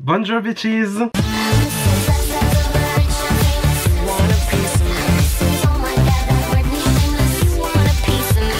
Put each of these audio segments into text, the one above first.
Bonjour bitches.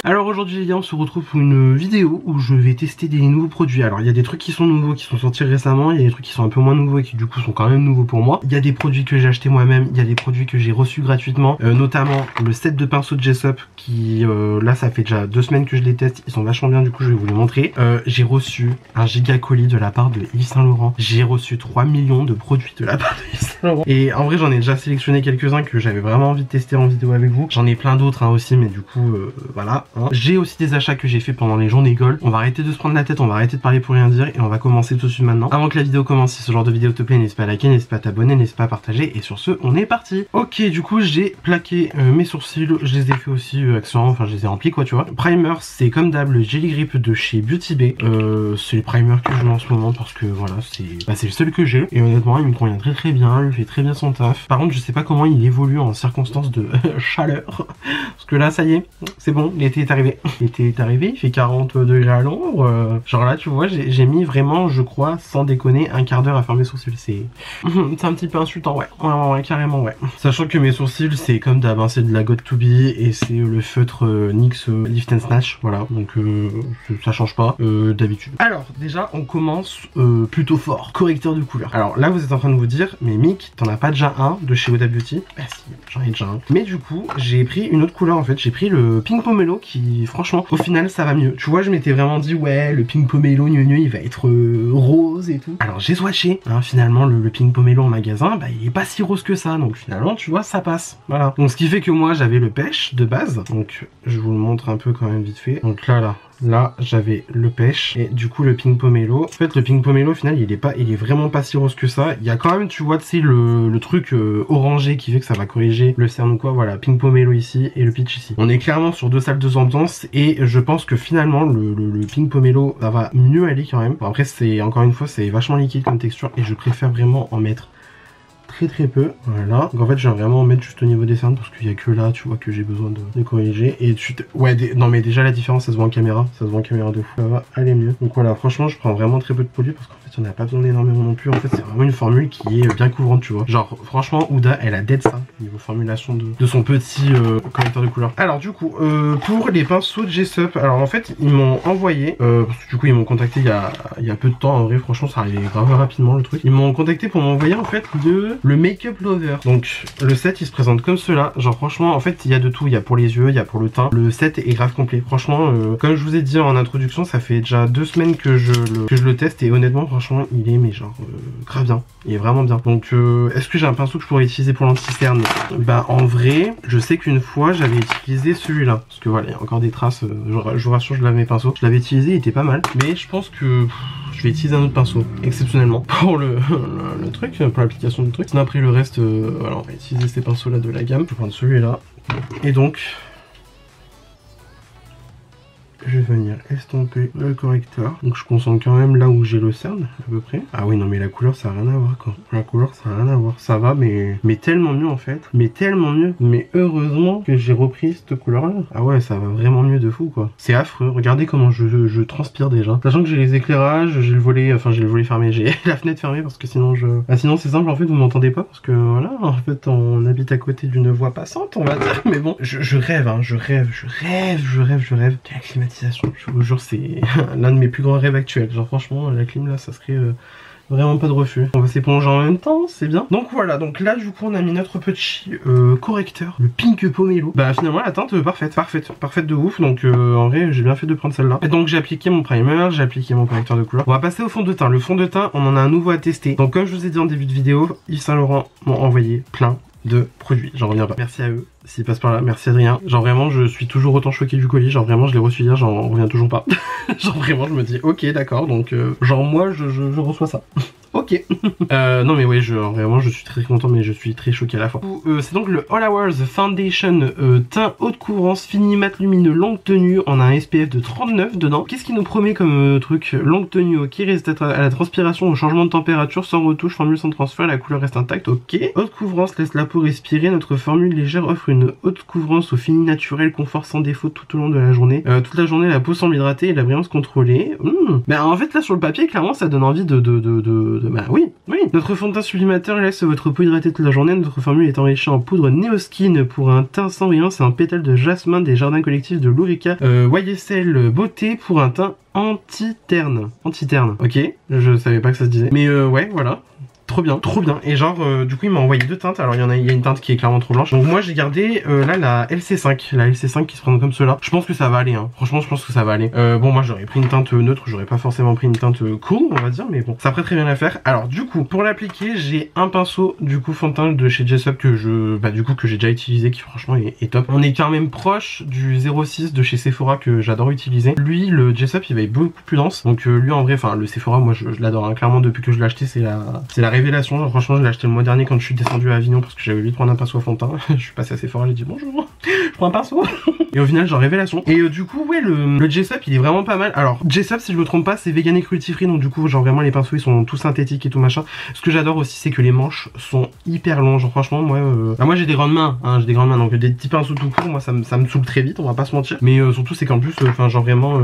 Alors aujourd'hui on se retrouve pour une vidéo où je vais tester des nouveaux produits. Alors il y a des trucs qui sont nouveaux, qui sont sortis récemment, il y a des trucs qui sont un peu moins nouveaux et qui du coup sont quand même nouveaux pour moi. Il y a des produits que j'ai acheté moi-même, il y a des produits que j'ai reçus gratuitement, notamment le set de pinceaux de Jessup qui là ça fait déjà 2 semaines que je les teste, ils sont vachement bien, du coup je vais vous les montrer. J'ai reçu un giga colis de la part de Yves Saint Laurent, j'ai reçu 3 millions de produits de la part de Yves Saint Laurent. Et en vrai j'en ai déjà sélectionné quelques-uns que j'avais vraiment envie de tester en vidéo avec vous. J'en ai plein d'autres aussi, mais du coup voilà. J'ai aussi des achats que j'ai fait pendant les journées Gold. On va arrêter de se prendre la tête, on va arrêter de parler pour rien dire et on va commencer tout de suite maintenant. Avant que la vidéo commence, si ce genre de vidéo te plaît, n'hésite pas à liker, n'hésite pas à t'abonner, n'hésite pas à partager. Et sur ce, on est parti. Ok, du coup j'ai plaqué mes sourcils, je les ai fait aussi accessoirement, enfin je les ai remplis quoi, tu vois. Primer, c'est comme d'hab le Jelly Grip de chez Beauty Bay. C'est le primer que je mets en ce moment parce que voilà, c'est le seul que j'ai. Et honnêtement, il me convient très bien, il fait très bien son taf. Par contre, je sais pas comment il évolue en circonstances de chaleur. Parce que là, ça y est, c'est bon, l'été est arrivé. L'été est arrivé, il fait 40 degrés à l'ombre. Genre là, tu vois, j'ai mis vraiment, je crois, sans déconner, un quart d'heure à faire mes sourcils. C'est un petit peu insultant, ouais. Ouais, carrément, ouais. Sachant que mes sourcils, c'est comme d'hab, hein, c'est de la God to Be et c'est le feutre NYX Lift and Snatch. Voilà, donc ça change pas d'habitude. Alors, déjà, on commence plutôt fort. Correcteur de couleur. Alors là, vous êtes en train de vous dire, mais Mick, t'en as pas déjà un de chez Huda Beauty? Bah si, j'en ai déjà un. Mais du coup, j'ai pris une autre couleur en fait. J'ai pris le Pink Pomelo qui, franchement, au final, ça va mieux. Tu vois, je m'étais vraiment dit, ouais, le Pink Pomelo, il va être rose et tout. Alors j'ai swatché, hein, finalement, le Pink Pomelo en magasin, bah il est pas si rose que ça. Donc finalement, tu vois, ça passe. Voilà. Donc ce qui fait que moi, j'avais le pêche de base. Donc je vous le montre un peu quand même vite fait. Donc là j'avais le pêche et du coup le Pink Pomelo. En fait le Pink Pomelo au final il est vraiment pas si rose que ça. Il y a quand même, tu vois, tu sais, le truc orangé qui fait que ça va corriger le cerne ou quoi. Voilà, Pink Pomelo ici et le peach ici. On est clairement sur deux salles de ambiance et je pense que finalement le Pink Pomelo ça va mieux aller quand même. Bon, après c'est encore une fois c'est vachement liquide comme texture et je préfère vraiment en mettre très peu, voilà. Donc en fait je vais vraiment en mettre juste au niveau des cernes parce qu'il y a que là, tu vois, que j'ai besoin de corriger. Et ouais, non mais déjà la différence ça se voit en caméra, ça se voit en caméra de fou, ça va aller mieux. Donc voilà, franchement je prends vraiment très peu de produit parce qu'en fait on n'a pas besoin d'énormément non plus. En fait c'est vraiment une formule qui est bien couvrante, tu vois. Genre franchement Huda elle a dead ça niveau formulation de son petit correcteur de couleur. Alors du coup pour les pinceaux de Jessup, alors en fait ils m'ont envoyé parce que du coup ils m'ont contacté il y a peu de temps. En vrai franchement ça arrivait grave rapidement le truc. Ils m'ont contacté pour m'envoyer en fait le Make-up Lover. Donc le set il se présente comme cela. Genre franchement en fait il y a de tout. Il y a pour les yeux, il y a pour le teint. Le set est grave complet. Franchement comme je vous ai dit en introduction, ça fait déjà 2 semaines que je le teste et honnêtement franchement il est mais genre grave bien. Il est vraiment bien. Donc est-ce que j'ai un pinceau que je pourrais utiliser pour l'anti-cerne? Bah en vrai je sais qu'une fois j'avais utilisé celui-là. Parce que voilà il y a encore des traces. Je vous rassure, je lave mes pinceaux. Je l'avais utilisé, il était pas mal. Mais je pense que je vais utiliser un autre pinceau exceptionnellement pour le truc, pour l'application du truc. Sinon après le reste, voilà, on va utiliser ces pinceaux là de la gamme. Je vais prendre celui-là. Et donc je vais venir estomper le correcteur. Donc je concentre quand même là où j'ai le cerne à peu près. Ah oui non mais la couleur ça n'a rien à voir quoi. La couleur ça n'a rien à voir. Ça va mais tellement mieux en fait. Mais tellement mieux. Mais heureusement que j'ai repris cette couleur là. Ah ouais ça va vraiment mieux de fou quoi. C'est affreux. Regardez comment je transpire déjà. Sachant que j'ai les éclairages, j'ai le volet, enfin j'ai le volet fermé, j'ai la fenêtre fermée parce que sinon sinon c'est simple en fait vous m'entendez pas parce que voilà en fait on habite à côté d'une voie passante on va dire. Mais bon je rêve hein, je rêve de la climatisation. Je vous jure c'est l'un de mes plus grands rêves actuels. Genre franchement la clim là ça serait vraiment pas de refus. On va s'éponger en même temps, c'est bien. Donc voilà, donc là du coup on a mis notre petit correcteur, le Pink Pomelo. Bah finalement la teinte parfaite de ouf. Donc en vrai j'ai bien fait de prendre celle-là. Et donc j'ai appliqué mon primer, j'ai appliqué mon correcteur de couleur. On va passer au fond de teint. Le fond de teint on en a un nouveau à tester. Donc comme je vous ai dit en début de vidéo, Yves Saint Laurent m'ont envoyé plein de produits, j'en reviens pas. Merci à eux, s'ils passent par là, merci Adrien. Genre vraiment je suis toujours autant choqué du colis, genre vraiment je l'ai reçu hier, j'en reviens toujours pas. Genre vraiment je me dis ok d'accord, donc genre moi je reçois ça. Ok. Non mais ouais, vraiment je suis très content mais je suis très choqué à la fois. C'est donc le All Hours Foundation teint haute couvrance fini mat lumineux longue tenue. On a un SPF de 39 dedans. Qu'est-ce qu'il nous promet comme truc? Longue tenue, ok, résiste à la transpiration, au changement de température, sans retouche, formule sans transfert, la couleur reste intacte, ok. Haute couvrance laisse la peau respirer. Notre formule légère offre une haute couvrance au fini naturel, confort sans défaut tout au long de la journée. Toute la journée la peau semble hydratée et la brillance contrôlée. Ben en fait là sur le papier clairement ça donne envie Bah oui, oui. Notre fond de teint sublimateur laisse votre peau hydratée toute la journée. Notre formule est enrichie en poudre Neoskin pour un teint sans rien. C'est un pétale de jasmin des jardins collectifs de Lurica. YSL Beauté pour un teint anti-terne. Anti-terne, ok. Je savais pas que ça se disait. Mais ouais, voilà. Trop bien, trop bien. Et genre, du coup, il m'a envoyé deux teintes. Alors, il y a une teinte qui est clairement trop blanche. Donc, moi, j'ai gardé là la LC5. La LC5 qui se prend comme cela. Je pense que ça va aller, hein. Franchement, je pense que ça va aller. Bon, moi, j'aurais pris une teinte neutre. J'aurais pas forcément pris une teinte cool, on va dire. Mais bon, ça ferait très bien l'affaire. Alors, du coup, pour l'appliquer, j'ai un pinceau, du coup, fond de teint de chez Jessup que que j'ai déjà utilisé, qui franchement est top. On est quand même proche du 06 de chez Sephora que j'adore utiliser. Lui, le Jessup, il va être beaucoup plus dense. Donc, lui, en vrai, enfin, le Sephora, moi, je l'adore, hein. Clairement, depuis que je l'ai acheté, c'est la révélation. Genre, franchement, je l'ai acheté le mois dernier quand je suis descendu à Avignon parce que j'avais oublié de prendre un pinceau à fond de teint. Je suis passé assez fort, j'ai dit bonjour, je prends un pinceau. Et au final, genre révélation. Et du coup, ouais, le Jessup, il est vraiment pas mal. Alors, Jessup, si je me trompe pas, c'est vegan et cruelty free. Donc, du coup, genre vraiment, les pinceaux, ils sont tout synthétiques et tout machin. Ce que j'adore aussi, c'est que les manches sont hyper longs. Genre, franchement, moi, j'ai des grandes mains, hein, j'ai des grandes mains. Donc, des petits pinceaux tout courts, moi, ça me saoule très vite, on va pas se mentir. Mais surtout, c'est qu'en plus, enfin, genre vraiment,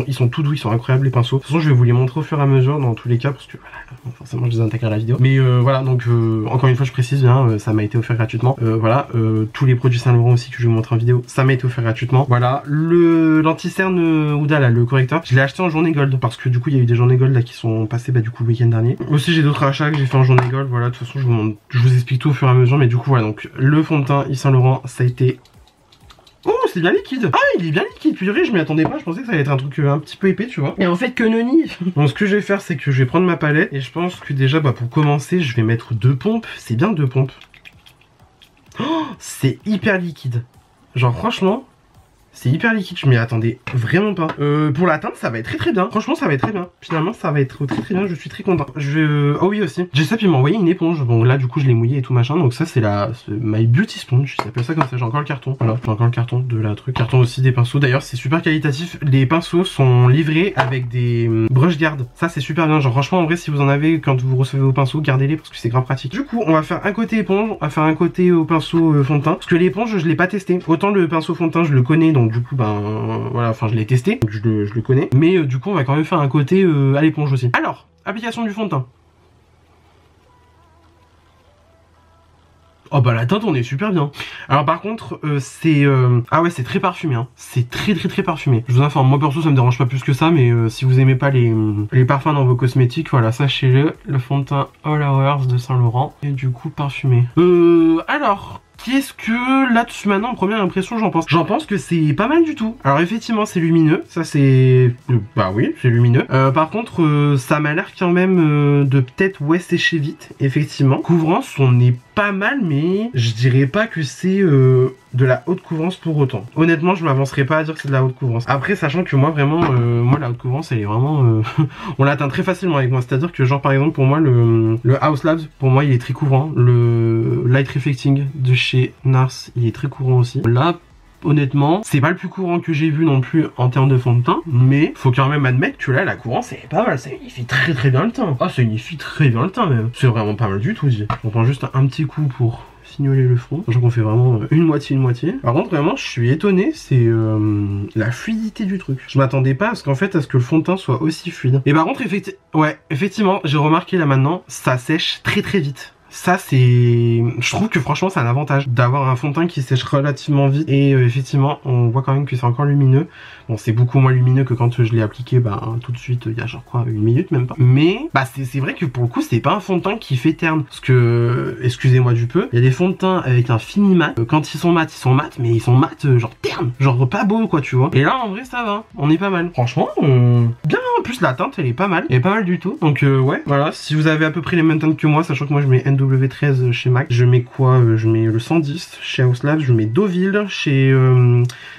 ils sont tout doux, ils sont incroyables, les pinceaux. De toute façon, je vais vous les montrer au fur et à mesure dans tous les cas parce que, voilà, forcément, je les intègre à la vidéo. Mais voilà, donc, encore une fois, je précise bien, ça m'a été offert gratuitement. Voilà, tous les produits Saint Laurent aussi que je vais vous montrer en vidéo, ça m'a été offert gratuitement. Voilà, l'anti-cerne Huda là, le correcteur, je l'ai acheté en journée gold parce que du coup, il y a eu des journées gold là qui sont passées du coup le week-end dernier. Aussi, j'ai d'autres achats que j'ai fait en journée gold. Voilà, de toute façon, je vous explique tout au fur et à mesure. Mais du coup, voilà, donc le fond de teint Yves Saint Laurent, ça a été... Oh, c'est bien liquide. Ah, il est bien liquide, purée, je m'y attendais pas, je pensais que ça allait être un truc un petit peu épais, tu vois. Et en fait, que nenni. Donc, ce que je vais faire, c'est que je vais prendre ma palette. Et je pense que déjà, pour commencer, je vais mettre 2 pompes. C'est bien 2 pompes. Oh, c'est hyper liquide. Genre, franchement... C'est hyper liquide, je m'y attendais vraiment pas. Pour la teinte, ça va être très très bien. Franchement, ça va être très bien. Finalement, ça va être très très bien, je suis très content. Oh oui aussi. Jessup, il m'a envoyé une éponge. Bon, là, du coup, je l'ai mouillé et tout machin. Donc ça, c'est My Beauty Sponge. Ça s'appelle ça comme ça. J'ai encore le carton. Voilà, j'ai encore le carton de la truc. Carton aussi des pinceaux. D'ailleurs, c'est super qualitatif. Les pinceaux sont livrés avec des brush guard. Ça, c'est super bien. Genre, franchement, en vrai, si vous en avez quand vous recevez vos pinceaux, gardez-les parce que c'est grave pratique. Du coup, on va faire un côté éponge, on va faire un côté au pinceau fond de teint. Parce que l'éponge, je l'ai pas testé. Autant le pinceau fond de teint, je le connais. Donc, du coup, voilà, enfin je l'ai testé, donc je le connais. Mais du coup on va quand même faire un côté à l'éponge aussi. Alors, application du fond de teint. Oh bah la teinte on est super bien. Alors par contre c'est ah ouais c'est très parfumé hein. C'est très parfumé. Je vous informe, moi perso ça me dérange pas plus que ça. Mais si vous aimez pas les parfums dans vos cosmétiques, voilà, sachez-le. Le fond de teint All Hours de Saint Laurent. Et du coup parfumé. Alors qu'est-ce que là-dessus maintenant en première impression j'en pense? J'en pense que c'est pas mal du tout. Alors effectivement c'est lumineux, ça c'est... Bah oui c'est lumineux. Par contre ça m'a l'air quand même de peut-être sécher vite. Effectivement. Couvrance on est pas mal mais je dirais pas que c'est de la haute couvrance pour autant. Honnêtement je m'avancerai pas à dire que c'est de la haute couvrance. Après sachant que moi vraiment moi la haute couvrance elle est vraiment on l'atteint très facilement avec moi. C'est à dire que genre par exemple pour moi le House Labs pour moi il est très couvrant. Le Light Reflecting de chez Nars il est très courant aussi. Là honnêtement c'est pas le plus courant que j'ai vu non plus en termes de fond de teint, mais faut quand même admettre que là la courance est pas mal, ça unifie très bien le teint. Ah ça unifie très bien le teint même. C'est vraiment pas mal du tout. On prend juste un petit coup pour signaler le front. Sachant qu'on fait vraiment une moitié. Par contre vraiment je suis étonné, c'est la fluidité du truc. Je m'attendais pas à ce que le fond de teint soit aussi fluide. Et par contre effectivement j'ai remarqué là maintenant ça sèche très vite. Ça c'est... Je trouve que franchement c'est un avantage d'avoir un fond de teint qui sèche relativement vite. Et effectivement on voit quand même que c'est encore lumineux. Bon c'est beaucoup moins lumineux que quand je l'ai appliqué tout de suite il y a genre quoi 1 minute même pas. Mais c'est vrai que pour le coup c'est pas un fond de teint qui fait terne. Parce que, excusez-moi du peu, il y a des fonds de teint avec un fini mat. Quand ils sont mat mais ils sont mat genre terne. Genre pas beau quoi tu vois. Et là en vrai ça va, on est pas mal. Franchement bien, en plus la teinte elle est pas mal. Elle est pas mal du tout. Donc ouais voilà, si vous avez à peu près les mêmes teintes que moi, sachant que moi je mets NW13 chez MAC. Je mets quoi je mets le 110 chez House Labs, je mets Deauville chez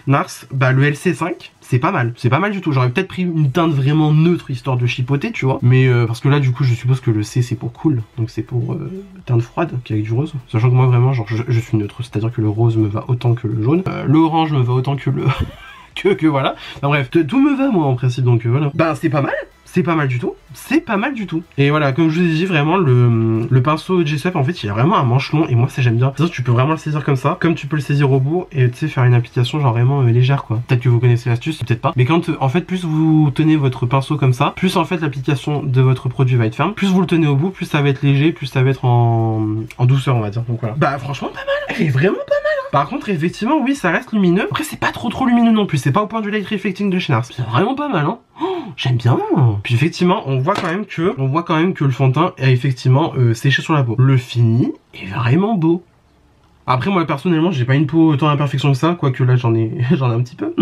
Nars. Le LC5 c'est pas mal du tout. J'aurais peut-être pris une teinte vraiment neutre histoire de chipoter tu vois. Mais parce que là du coup je suppose que le C c'est pour cool. Donc c'est pour teinte froide qui est avec du rose. Sachant que moi vraiment genre je suis neutre. C'est à dire que le rose me va autant que le jaune. L'orange me va autant que le... que voilà. Enfin bref, tout me va moi en principe donc voilà. C'est pas mal. c'est pas mal du tout, c'est pas mal du tout. Et voilà, comme je vous ai dit, vraiment le pinceau Jessup en fait il a vraiment un manche long et moi ça j'aime bien. C'est-à-dire que tu peux vraiment le saisir comme ça, comme tu peux le saisir au bout et tu sais faire une application genre vraiment légère quoi. Peut-être que vous connaissez l'astuce, peut-être pas. Mais quand en fait plus vous tenez votre pinceau comme ça, plus en fait l'application de votre produit va être ferme, plus vous le tenez au bout, plus ça va être léger, plus ça va être en douceur on va dire. Donc voilà. Bah franchement pas mal, elle est vraiment pas mal. Par contre effectivement oui ça reste lumineux. Après c'est pas trop lumineux non plus, c'est pas au point du light reflecting de chez NARS. C'est vraiment pas mal hein. Oh, j'aime bien. Puis effectivement, on voit quand même que le fond de teint a effectivement séché sur la peau. Le fini est vraiment beau. Après moi personnellement, j'ai pas une peau autant imperfection que ça, quoique là j'en ai un petit peu.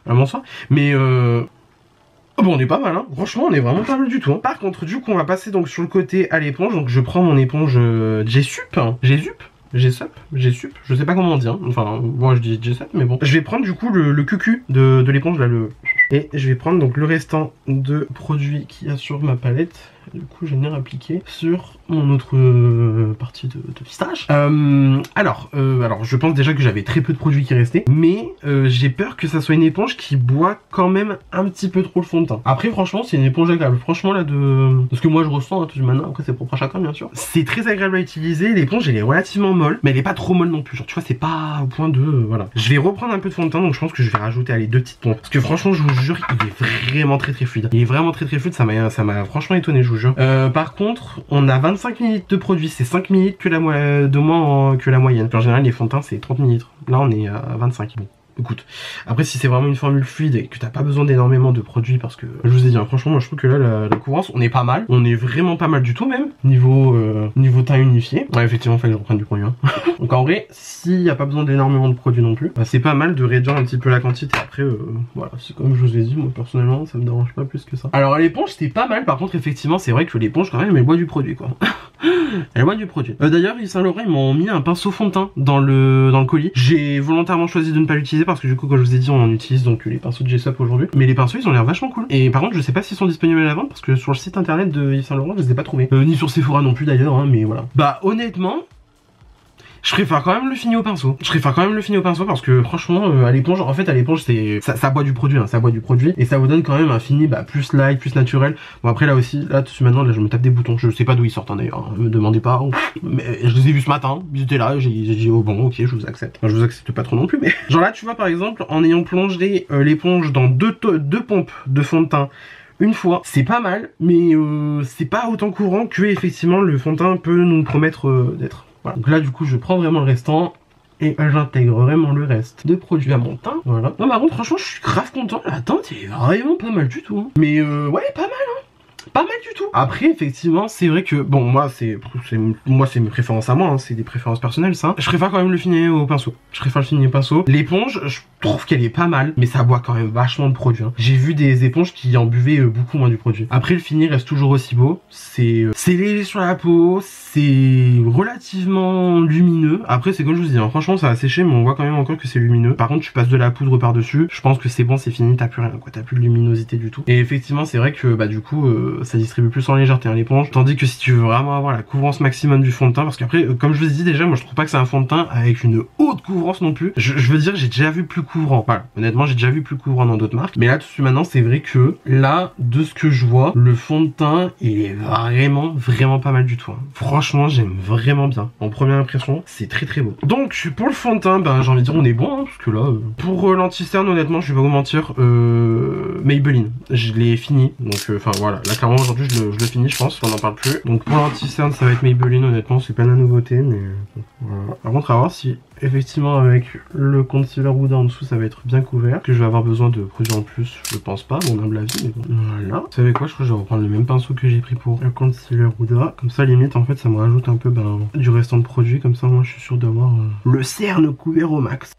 Vraiment ça. Mais bon, on est pas mal, hein. Franchement, on est vraiment pas mal du tout. Hein. Par contre, du coup, on va passer donc sur le côté à l'éponge. Donc je prends mon éponge Jessup, je sais pas comment on dit, hein. Enfin, moi je dis Jessup, mais bon. Je vais prendre du coup le cucu de l'éponge, là, et je vais prendre donc le restant de produits qu'il y a sur ma palette. Du coup, je vais venir appliquer sur mon autre partie de visage. Alors, je pense déjà que j'avais très peu de produits qui restaient, mais j'ai peur que ça soit une éponge qui boit quand même un petit peu trop le fond de teint. Après, franchement, c'est une éponge agréable. Franchement, là, de ce que moi je ressens, hein, tout de maintenant, après c'est propre à chacun, bien sûr. C'est très agréable à utiliser. L'éponge, elle est relativement molle, mais elle est pas trop molle non plus. Genre, tu vois, c'est pas au point de, voilà. Je vais reprendre un peu de fond de teint, donc je pense que je vais rajouter allez 2 petites pompes. Parce que franchement, je vous jure, il est vraiment très fluide. Il est vraiment très fluide. Ça m'a franchement étonné, je vous jure. Par contre, on a 25 ml de produit, c'est 5 ml de moins que la moyenne. En général, les fonds de teint, c'est 30 ml. Là, on est à 25. Bon. Écoute, après si c'est vraiment une formule fluide et que t'as pas besoin d'énormément de produits parce que je vous ai dit, hein, franchement moi je trouve que là la couvrance on est pas mal, on est vraiment pas mal du tout même, niveau teint unifié. Ouais effectivement fallait que je reprenne du produit hein. Donc en vrai, s'il n'y a pas besoin d'énormément de produits non plus, bah, c'est pas mal de réduire un petit peu la quantité. Après voilà, c'est comme je vous ai dit, moi personnellement ça me dérange pas plus que ça. Alors à l'éponge c'était pas mal, par contre effectivement c'est vrai que l'éponge quand même elle boit du produit quoi. Elle boit du produit. D'ailleurs Yves Saint Laurent ils m'ont mis un pinceau fond de teint dans le colis. J'ai volontairement choisi de ne pas l'utiliser parce que du coup comme je vous ai dit on utilise donc les pinceaux de Jessup aujourd'hui. Mais les pinceaux ils ont l'air vachement cool. Et par contre je sais pas s'ils sont disponibles à la vente parce que sur le site internet de Yves Saint Laurent je les ai pas trouvés. Ni sur Sephora non plus d'ailleurs hein, mais voilà. Bah honnêtement je préfère quand même le fini au pinceau. Parce que franchement à l'éponge, en fait à l'éponge c'est ça boit du produit, hein, ça boit du produit et ça vous donne quand même un fini bah, plus light, plus naturel. Bon après là aussi, là tout maintenant là je me tape des boutons, je sais pas d'où ils sortent hein, d'ailleurs, me demandez pas. Mais je les ai vus ce matin, ils étaient là, j'ai dit oh bon ok je vous accepte. Enfin, je vous accepte pas trop non plus mais genre là tu vois par exemple en ayant plongé l'éponge dans deux pompes de fond de teint une fois, c'est pas mal, mais c'est pas autant courant que effectivement le fond de teint peut nous promettre d'être. Voilà. Donc là du coup je prends vraiment le restant et j'intègre vraiment le reste de produits à mon teint. Voilà. Non par contre franchement je suis grave content. La teinte est vraiment pas mal du tout. Hein. Mais ouais pas mal hein. Pas mal du tout. Après effectivement c'est vrai que bon moi c'est mes préférences à moi hein, c'est des préférences personnelles ça. Je préfère quand même le fini au pinceau. L'éponge je trouve qu'elle est pas mal mais ça boit quand même vachement de produit. Hein. J'ai vu des éponges qui en buvaient beaucoup moins du produit. Après le fini reste toujours aussi beau. C'est léger sur la peau, c'est relativement lumineux. Après c'est comme je vous dis hein, franchement ça a séché mais on voit quand même encore que c'est lumineux. Par contre tu passes de la poudre par dessus, je pense que c'est bon, c'est fini, t'as plus rien quoi, t'as plus de luminosité du tout. Et effectivement c'est vrai que bah du coup ça distribue plus en légèreté hein, l'éponge. Tandis que si tu veux vraiment avoir la couvrance maximum du fond de teint, parce qu'après comme je vous ai dit déjà moi je trouve pas que c'est un fond de teint avec une haute couvrance non plus. Je veux dire j'ai déjà vu plus couvrant. Voilà, honnêtement j'ai déjà vu plus couvrant dans d'autres marques. Mais là tout de suite maintenant c'est vrai que là de ce que je vois, le fond de teint il est vraiment pas mal du tout. Hein. Franchement j'aime vraiment bien. En première impression c'est très beau. Donc pour le fond de teint ben j'ai envie de dire on est bon hein, parce que là pour l'anti-cerne honnêtement je vais pas vous mentir Maybelline je l'ai fini donc enfin voilà là clairement aujourd'hui je le finis je pense on n'en parle plus. Donc pour l'anti-cerne ça va être Maybelline honnêtement c'est pas la nouveauté mais voilà. Par contre à voir si effectivement avec le concealer Huda en dessous ça va être bien couvert, que je vais avoir besoin de produits en plus, je pense pas, mon humble avis mais bon. Voilà. Vous savez quoi, je crois que je vais reprendre le même pinceau que j'ai pris pour le concealer Huda, comme ça limite en fait ça me rajoute un peu du restant de produit, comme ça moi je suis sûr d'avoir le cerne couvert au max.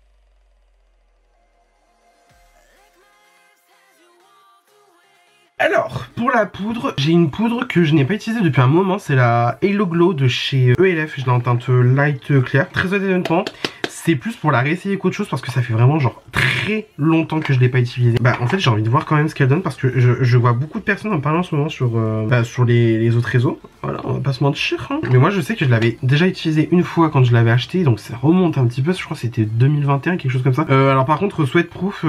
Alors, pour la poudre, j'ai une poudre que je n'ai pas utilisée depuis un moment, c'est la Halo Glow de chez ELF, je l'ai en teinte light clair. Très honnêtement, c'est plus pour la réessayer qu'autre chose parce que ça fait vraiment genre très longtemps que je l'ai pas utilisée. Bah en fait j'ai envie de voir quand même ce qu'elle donne parce que je vois beaucoup de personnes en parlant en ce moment sur les autres réseaux. Voilà, on va pas se mentir. Hein. Mais moi je sais que je l'avais déjà utilisé une fois quand je l'avais acheté, donc ça remonte un petit peu, je crois que c'était 2021, quelque chose comme ça. Alors par contre Sweatproof...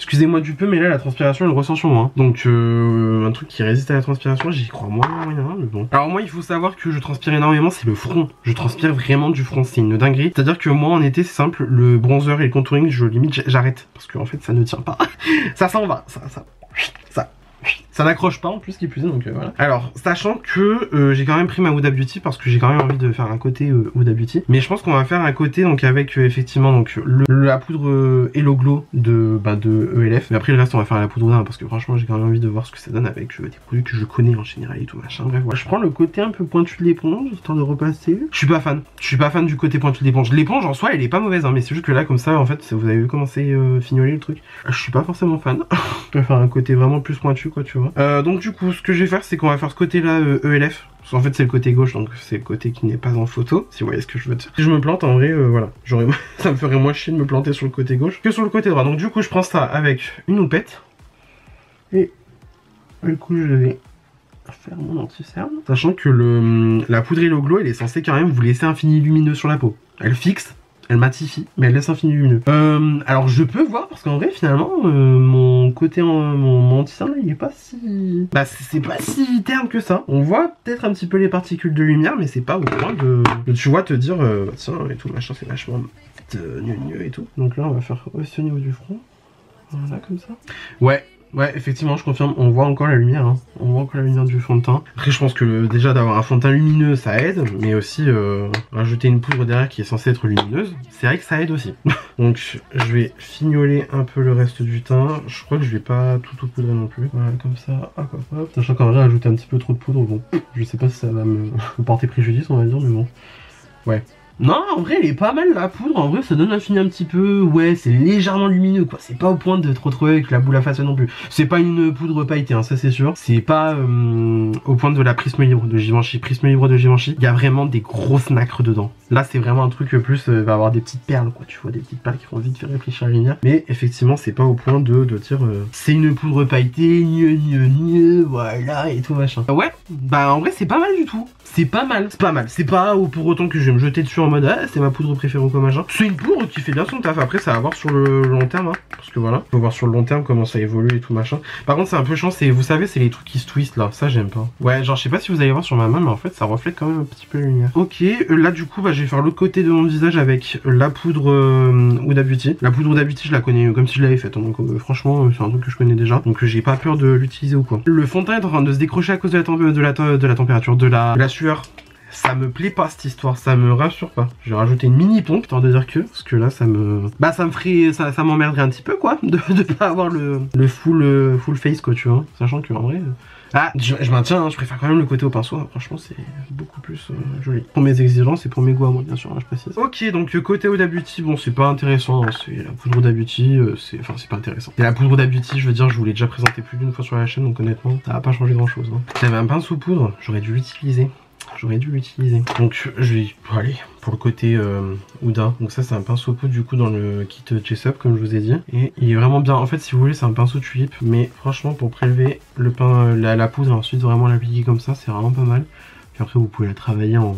Excusez-moi du peu, mais là la transpiration elle ressent sur moi. Donc un truc qui résiste à la transpiration, j'y crois moyen, mais bon. Alors moi il faut savoir que je transpire énormément, c'est le front. Je transpire vraiment du front, c'est une dinguerie. C'est-à-dire que moi en été c'est simple, le bronzer et le contouring, j'arrête. Parce qu'en fait ça ne tient pas. Ça s'en va, ça n'accroche pas en plus qui plus est, donc voilà. Alors sachant que j'ai quand même pris ma Huda Beauty parce que j'ai quand même envie de faire un côté Huda Beauty, mais je pense qu'on va faire un côté donc avec effectivement donc la poudre Hello Glow de ELF, mais après le reste on va faire la poudre Huda parce que franchement j'ai quand même envie de voir ce que ça donne avec des produits que je connais en général et tout machin. Bref voilà. Je prends le côté un peu pointu de l'éponge histoire de repasser. Je suis pas fan du côté pointu de l'éponge. L'éponge en soi elle est pas mauvaise hein, mais c'est juste que là comme ça en fait vous avez vu comment c'est fignolé le truc. Je suis pas forcément fan. Je vais faire un côté vraiment plus pointu quoi tu vois. Donc du coup ce que je vais faire c'est qu'on va faire ce côté là ELF. Parce qu'en fait c'est le côté gauche donc c'est le côté qui n'est pas en photo. Si vous voyez ce que je veux dire. Si je me plante en vrai voilà. Ça me ferait moins chier de me planter sur le côté gauche que sur le côté droit. Donc du coup je prends ça avec une houppette. Et du coup je vais faire mon anti-cerne. Sachant que la poudre Hello Glow elle est censée quand même vous laisser un fini lumineux sur la peau. Elle fixe. Elle matifie, mais elle laisse un fini lumineux. Alors je peux voir, parce qu'en vrai finalement, mon côté, mon anti-cerne là, il est pas si... Bah c'est pas si terne que ça. On voit peut-être un petit peu les particules de lumière, mais c'est pas au point de tu vois, te dire, tiens, et tout, machin, c'est vachement gneu et tout. Donc là, on va faire aussi au niveau du front. Voilà, comme ça. Ouais, effectivement, je confirme, on voit encore la lumière, hein. On voit encore la lumière du fond de teint. Après, je pense que déjà d'avoir un fond de teint lumineux, ça aide, mais aussi rajouter une poudre derrière qui est censée être lumineuse, c'est vrai que ça aide aussi. Donc, je vais fignoler un peu le reste du teint. Je crois que je vais pas tout poudrer non plus. Voilà, comme ça, hop. Sachant qu'en vrai, rajouter un petit peu trop de poudre, bon, je sais pas si ça va me porter préjudice, on va dire, mais bon. Ouais. Non, en vrai, elle est pas mal la poudre. En vrai, ça donne un fini un petit peu. Ouais, c'est légèrement lumineux quoi. C'est pas au point de te retrouver avec la boule à façon non plus. C'est pas une poudre pailletée, hein, ça c'est sûr. C'est pas au point de la Prisme Libre de Givenchy. Prisme Libre de Givenchy, il y a vraiment des grosses nacres dedans. Là, c'est vraiment un truc plus. Va avoir des petites perles quoi. Tu vois, des petites perles qui vont vite faire réfléchir la lumière. Mais effectivement, c'est pas au point de dire c'est une poudre pailletée, voilà et tout machin. Ouais, bah en vrai, c'est pas mal du tout. C'est pas mal. C'est pas pour autant que je vais me jeter dessus en mode ah c'est ma poudre préférée ou quoi machin. C'est une poudre qui fait bien son taf. Après ça va voir sur le long terme hein, parce que voilà, faut voir sur le long terme comment ça évolue et tout machin. Par contre c'est un peu chiant, vous savez c'est les trucs qui se twistent là, ça j'aime pas. Ouais genre je sais pas si vous allez voir sur ma main mais en fait ça reflète quand même un petit peu la lumière. Ok là du coup bah je vais faire l'autre côté de mon visage avec la poudre Huda Beauty. La poudre Huda Beauty je la connais comme si je l'avais faite hein, donc franchement c'est un truc que je connais déjà donc j'ai pas peur de l'utiliser ou quoi. Le fond de teint est en train de se décrocher à cause de la température, de la sueur. Ça me plaît pas cette histoire, ça me rassure pas. Je vais rajouter une mini pompe, tant de dire que, parce que là ça me... Bah ça me ferait... ça m'emmerderait un petit peu quoi, de pas avoir le full face quoi tu vois. Sachant que en vrai... Ah, je maintiens, hein, je préfère quand même le côté au pinceau, hein, franchement c'est beaucoup plus joli. Pour mes exigences et pour mes goûts à moi bien sûr, hein, je précise. Ok, donc côté Huda Beauty, bon c'est pas intéressant, hein, c'est la poudre Huda Beauty, enfin c'est pas intéressant. C'est la poudre Huda Beauty, je veux dire, je vous l'ai déjà présenté plus d'une fois sur la chaîne, donc honnêtement, ça va pas changer grand chose. Hein. J'avais un pinceau poudre, j'aurais dû l'utiliser. Donc je vais aller pour le côté Huda. Donc ça c'est un pinceau poudre du coup dans le kit Jessup comme je vous ai dit. Et il est vraiment bien. En fait si vous voulez c'est un pinceau tulipe. Mais franchement pour prélever la poudre et ensuite vraiment l'appliquer comme ça c'est vraiment pas mal. Puis après vous pouvez la travailler en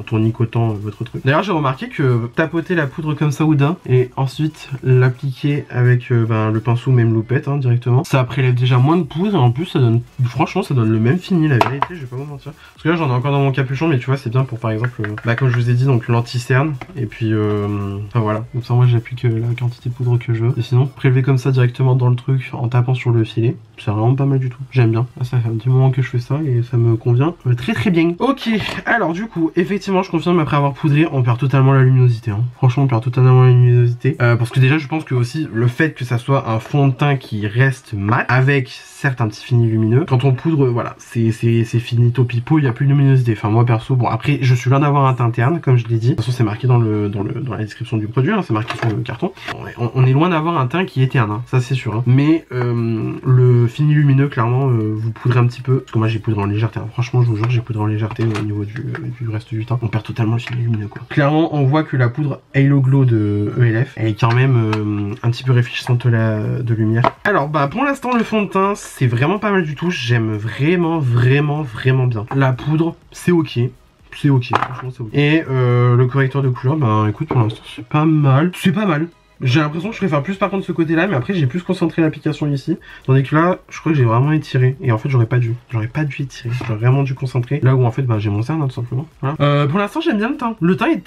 tournicotant votre truc. D'ailleurs j'ai remarqué que tapoter la poudre comme ça Huda et ensuite l'appliquer avec le pinceau même loupette hein, directement, ça prélève déjà moins de poudre et en plus ça donne, franchement ça donne le même fini la vérité, je vais pas vous mentir. Parce que là j'en ai encore dans mon capuchon mais tu vois c'est bien pour par exemple, comme je vous ai dit donc l'anti-cerne et puis enfin voilà, comme ça moi j'applique la quantité de poudre que je veux. Et sinon prélever comme ça directement dans le truc en tapant sur le filet, c'est vraiment pas mal du tout, j'aime bien. Là, ça fait un petit moment que je fais ça et ça me convient très bien. Ok, alors du coup effectivement je confirme après avoir poudré on perd totalement la luminosité hein. Franchement on perd totalement la luminosité parce que déjà je pense que aussi le fait que ça soit un fond de teint qui reste mat avec certes un petit fini lumineux, quand on poudre voilà c'est finito pipo, il n'y a plus de luminosité. Enfin moi perso, bon après je suis loin d'avoir un teint terne comme je l'ai dit, de toute façon c'est marqué dans la description du produit hein, c'est marqué sur le carton. On est loin d'avoir un teint qui est terne hein, ça c'est sûr hein. Mais le fini lumineux clairement vous poudrez un petit peu, parce que moi j'ai poudré en légèreté hein. Franchement je vous jure j'ai poudré en légèreté au niveau du reste du teint, on perd totalement le fini lumineux quoi. Clairement on voit que la poudre Hello Glow de ELF elle est quand même un petit peu réfléchissante de lumière. Alors bah pour l'instant le fond de teint c'est vraiment pas mal du tout, j'aime vraiment bien. La poudre c'est ok, franchement c'est ok. Et le correcteur de couleur, bah écoute pour l'instant c'est pas mal. J'ai l'impression que je préfère plus par contre ce côté là, mais après j'ai plus concentré l'application ici, tandis que là je crois que j'ai vraiment étiré, et en fait j'aurais pas dû étirer, j'aurais vraiment dû concentrer, là où en fait bah, j'ai mon cerne hein, tout simplement. Voilà. Pour l'instant j'aime bien le teint,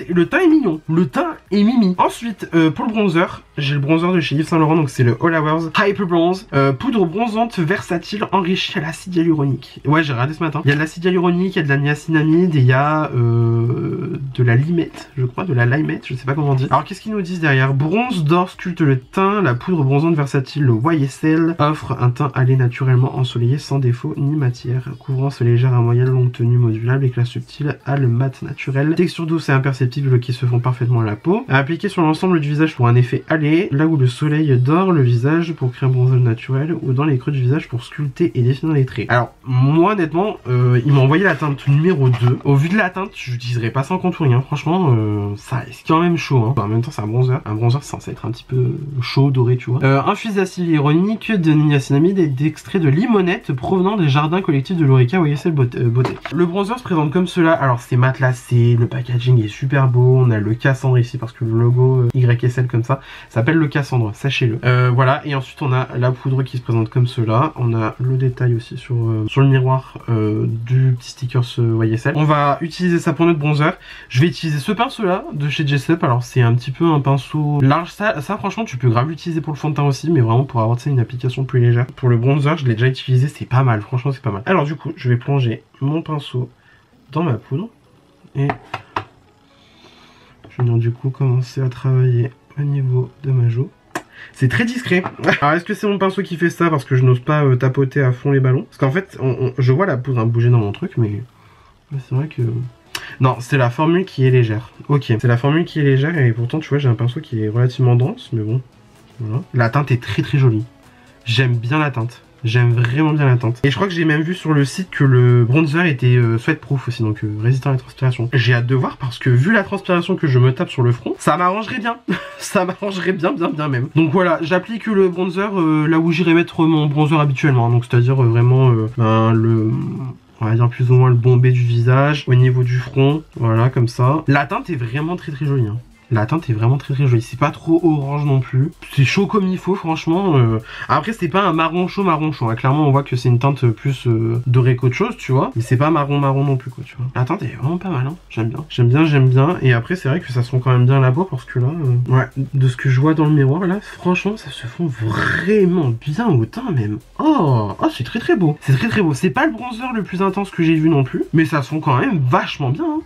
le teint est mignon, le teint est mimi. Ensuite pour le bronzer, j'ai le bronzer de chez Yves Saint Laurent, donc c'est le All Hours Hyper Bronze, poudre bronzante versatile enrichie à l'acide hyaluronique. Ouais, j'ai regardé ce matin, il y a de l'acide hyaluronique, il y a de la niacinamide et il y a de la limette, je crois, de la limette, je sais pas comment on dit. Alors qu'est-ce qu'ils nous disent derrière? Bronze d'or sculpte le teint, la poudre bronzante versatile, le YSL offre un teint allé naturellement ensoleillé sans défaut ni matière, couvrance légère à moyenne longue tenue modulable, éclat subtil, hale mat naturel, texture douce et imperceptible qui se font parfaitement à la peau, à appliquer sur l'ensemble du visage pour un effet allé, là où le soleil dore le visage pour créer un bronzage naturel, ou dans les creux du visage pour sculpter et définir les traits. Alors moi honnêtement, il m'a envoyé la teinte numéro 2, au vu de la teinte je n'utiliserai pas ça en contouring, hein. Franchement ça reste quand même chaud, hein. En même temps c'est un bronzer c'est censé être un petit peu chaud, doré tu vois. Infusé d'acide hyaluronique, de niacinamide et d'extrait de limonette provenant des jardins collectifs de l'Oreca YSL Beauté. Le bronzer se présente comme cela, alors c'est matelassé, le packaging est super beau, on a le Cassandre ici parce que le logo YSL comme ça s'appelle le Cassandre, sachez-le. Voilà, et ensuite on a la poudre qui se présente comme cela, on a le détail aussi sur le miroir du petit sticker YSL. On va utiliser ça pour notre bronzer. Je vais utiliser ce pinceau là de chez Jessup, alors c'est un petit peu un pinceau large, ça franchement tu peux grave l'utiliser pour le fond de teint aussi, mais vraiment pour avoir une application plus légère. Pour le bronzer je l'ai déjà utilisé, c'est pas mal, franchement c'est pas mal. Alors du coup je vais plonger mon pinceau dans ma poudre et je vais du coup commencer à travailler au niveau de ma joue. C'est très discret. Alors est-ce que c'est mon pinceau qui fait ça parce que je n'ose pas tapoter à fond les ballons? Parce qu'en fait je vois la poudre bouger dans mon truc, mais c'est vrai que... Non, c'est la formule qui est légère. Ok, c'est la formule qui est légère et pourtant tu vois j'ai un pinceau qui est relativement dense, mais bon, voilà. La teinte est très très jolie. J'aime bien la teinte. J'aime vraiment bien la teinte. Et je crois que j'ai même vu sur le site que le bronzer était sweatproof aussi, donc résistant à la transpiration. J'ai hâte de voir parce que vu la transpiration que je me tape sur le front, ça m'arrangerait bien. Ça m'arrangerait bien même. Donc voilà, j'applique le bronzer là où j'irai mettre mon bronzer habituellement. Donc c'est-à-dire vraiment on va dire plus ou moins le bombé du visage, au niveau du front, voilà comme ça. La teinte est vraiment très très jolie, hein. La teinte est vraiment très très jolie, c'est pas trop orange non plus. C'est chaud comme il faut franchement. Après c'est pas un marron chaud hein. Clairement on voit que c'est une teinte plus dorée qu'autre chose tu vois. Mais c'est pas marron non plus quoi tu vois. La teinte est vraiment pas mal hein. J'aime bien. Et après c'est vrai que ça se fond quand même bien la peau parce que là, ouais, de ce que je vois dans le miroir là, franchement ça se fond vraiment bien au teint même. Oh c'est très très beau. C'est très très beau. C'est pas le bronzer le plus intense que j'ai vu non plus. Mais ça se fond quand même vachement bien hein.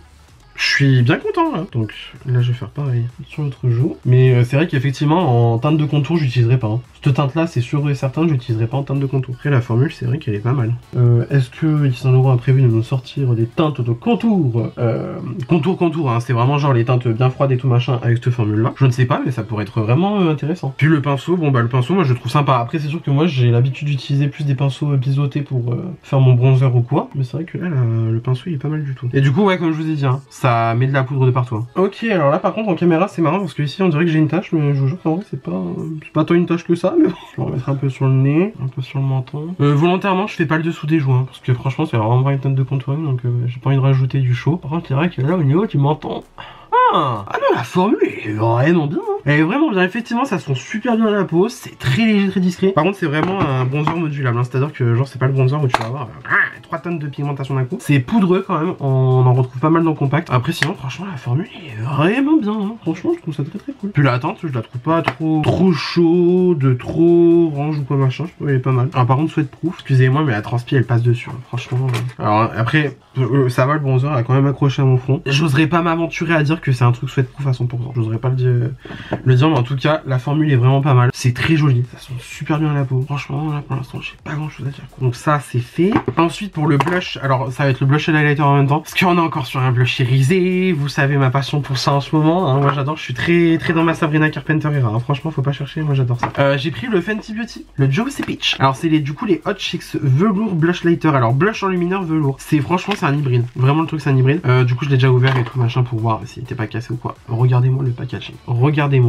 Je suis bien content là. Donc là je vais faire pareil sur l'autre joue. Mais c'est vrai qu'effectivement en teinte de contour j'utiliserai pas hein. Cette teinte là c'est sûr et certain je l'utiliserai pas en teinte de contour. Après la formule c'est vrai qu'elle est pas mal. Est-ce que Yves Saint Laurent a prévu de nous sortir des teintes de contour contour hein, c'est vraiment genre les teintes bien froides et tout machin avec cette formule là. Je ne sais pas mais ça pourrait être vraiment intéressant. Puis le pinceau, bon bah le pinceau moi je le trouve sympa. Après c'est sûr que moi j'ai l'habitude d'utiliser plus des pinceaux biseautés pour faire mon bronzer ou quoi. Mais c'est vrai que là le pinceau il est pas mal du tout. Et du coup ouais comme je vous ai dit hein, ça met de la poudre de partout. Ok, alors là par contre en caméra c'est marrant parce que ici on dirait que j'ai une tache, mais je vous jure qu'en vrai c'est pas tant une tache que ça, mais bon. Je vais en mettre un peu sur le nez, un peu sur le menton. Volontairement je fais pas le dessous des joues, hein, parce que franchement c'est vraiment une teinte de contouring, donc j'ai pas envie de rajouter du chaud. Par contre c'est vrai que là au niveau du menton... Ah non, la formule est vraiment bien hein. Elle est vraiment bien, effectivement ça se fond super bien à la peau, c'est très léger, très discret. Par contre c'est vraiment un bronzer modulable hein. C'est à dire que genre c'est pas le bronzer où tu vas avoir 3 tonnes de pigmentation d'un coup. C'est poudreux quand même, on en retrouve pas mal dans le compact. Après sinon franchement la formule est vraiment bien hein. Franchement je trouve ça très très cool. Puis la teinte je la trouve pas trop chaude, trop orange ou quoi machin, je trouve elle est pas mal. Alors par contre sweatproof, excusez-moi mais la transpi elle passe dessus hein. Franchement alors après ça va, le bronzer a quand même accroché à mon front. J'oserais pas m'aventurer à dire que c'est un truc sweatproof à 100%, j'oserais pas le dire mais en tout cas la formule est vraiment pas mal. C'est très joli, ça sent super bien à la peau. Franchement là pour l'instant j'ai pas grand chose à dire quoi. Donc ça c'est fait. Ensuite pour le blush, alors ça va être le blush et l'highlighter en même temps, parce qu'on est encore sur un blush irisé. Vous savez ma passion pour ça en ce moment hein. Moi j'adore, je suis très dans ma Sabrina Carpenter era hein. Franchement faut pas chercher, moi j'adore ça. J'ai pris le Fenty Beauty, le Juicy Peach. Alors c'est du coup les Hot Chicks Velour Blush Lighter. Alors blush enlumineur velours, c'est franchement c'est un hybride, vraiment le truc c'est un hybride. Du coup je l'ai déjà ouvert et tout machin pour voir s'il était pas cassé ou quoi. Regardez-moi le packaging, regardez-moi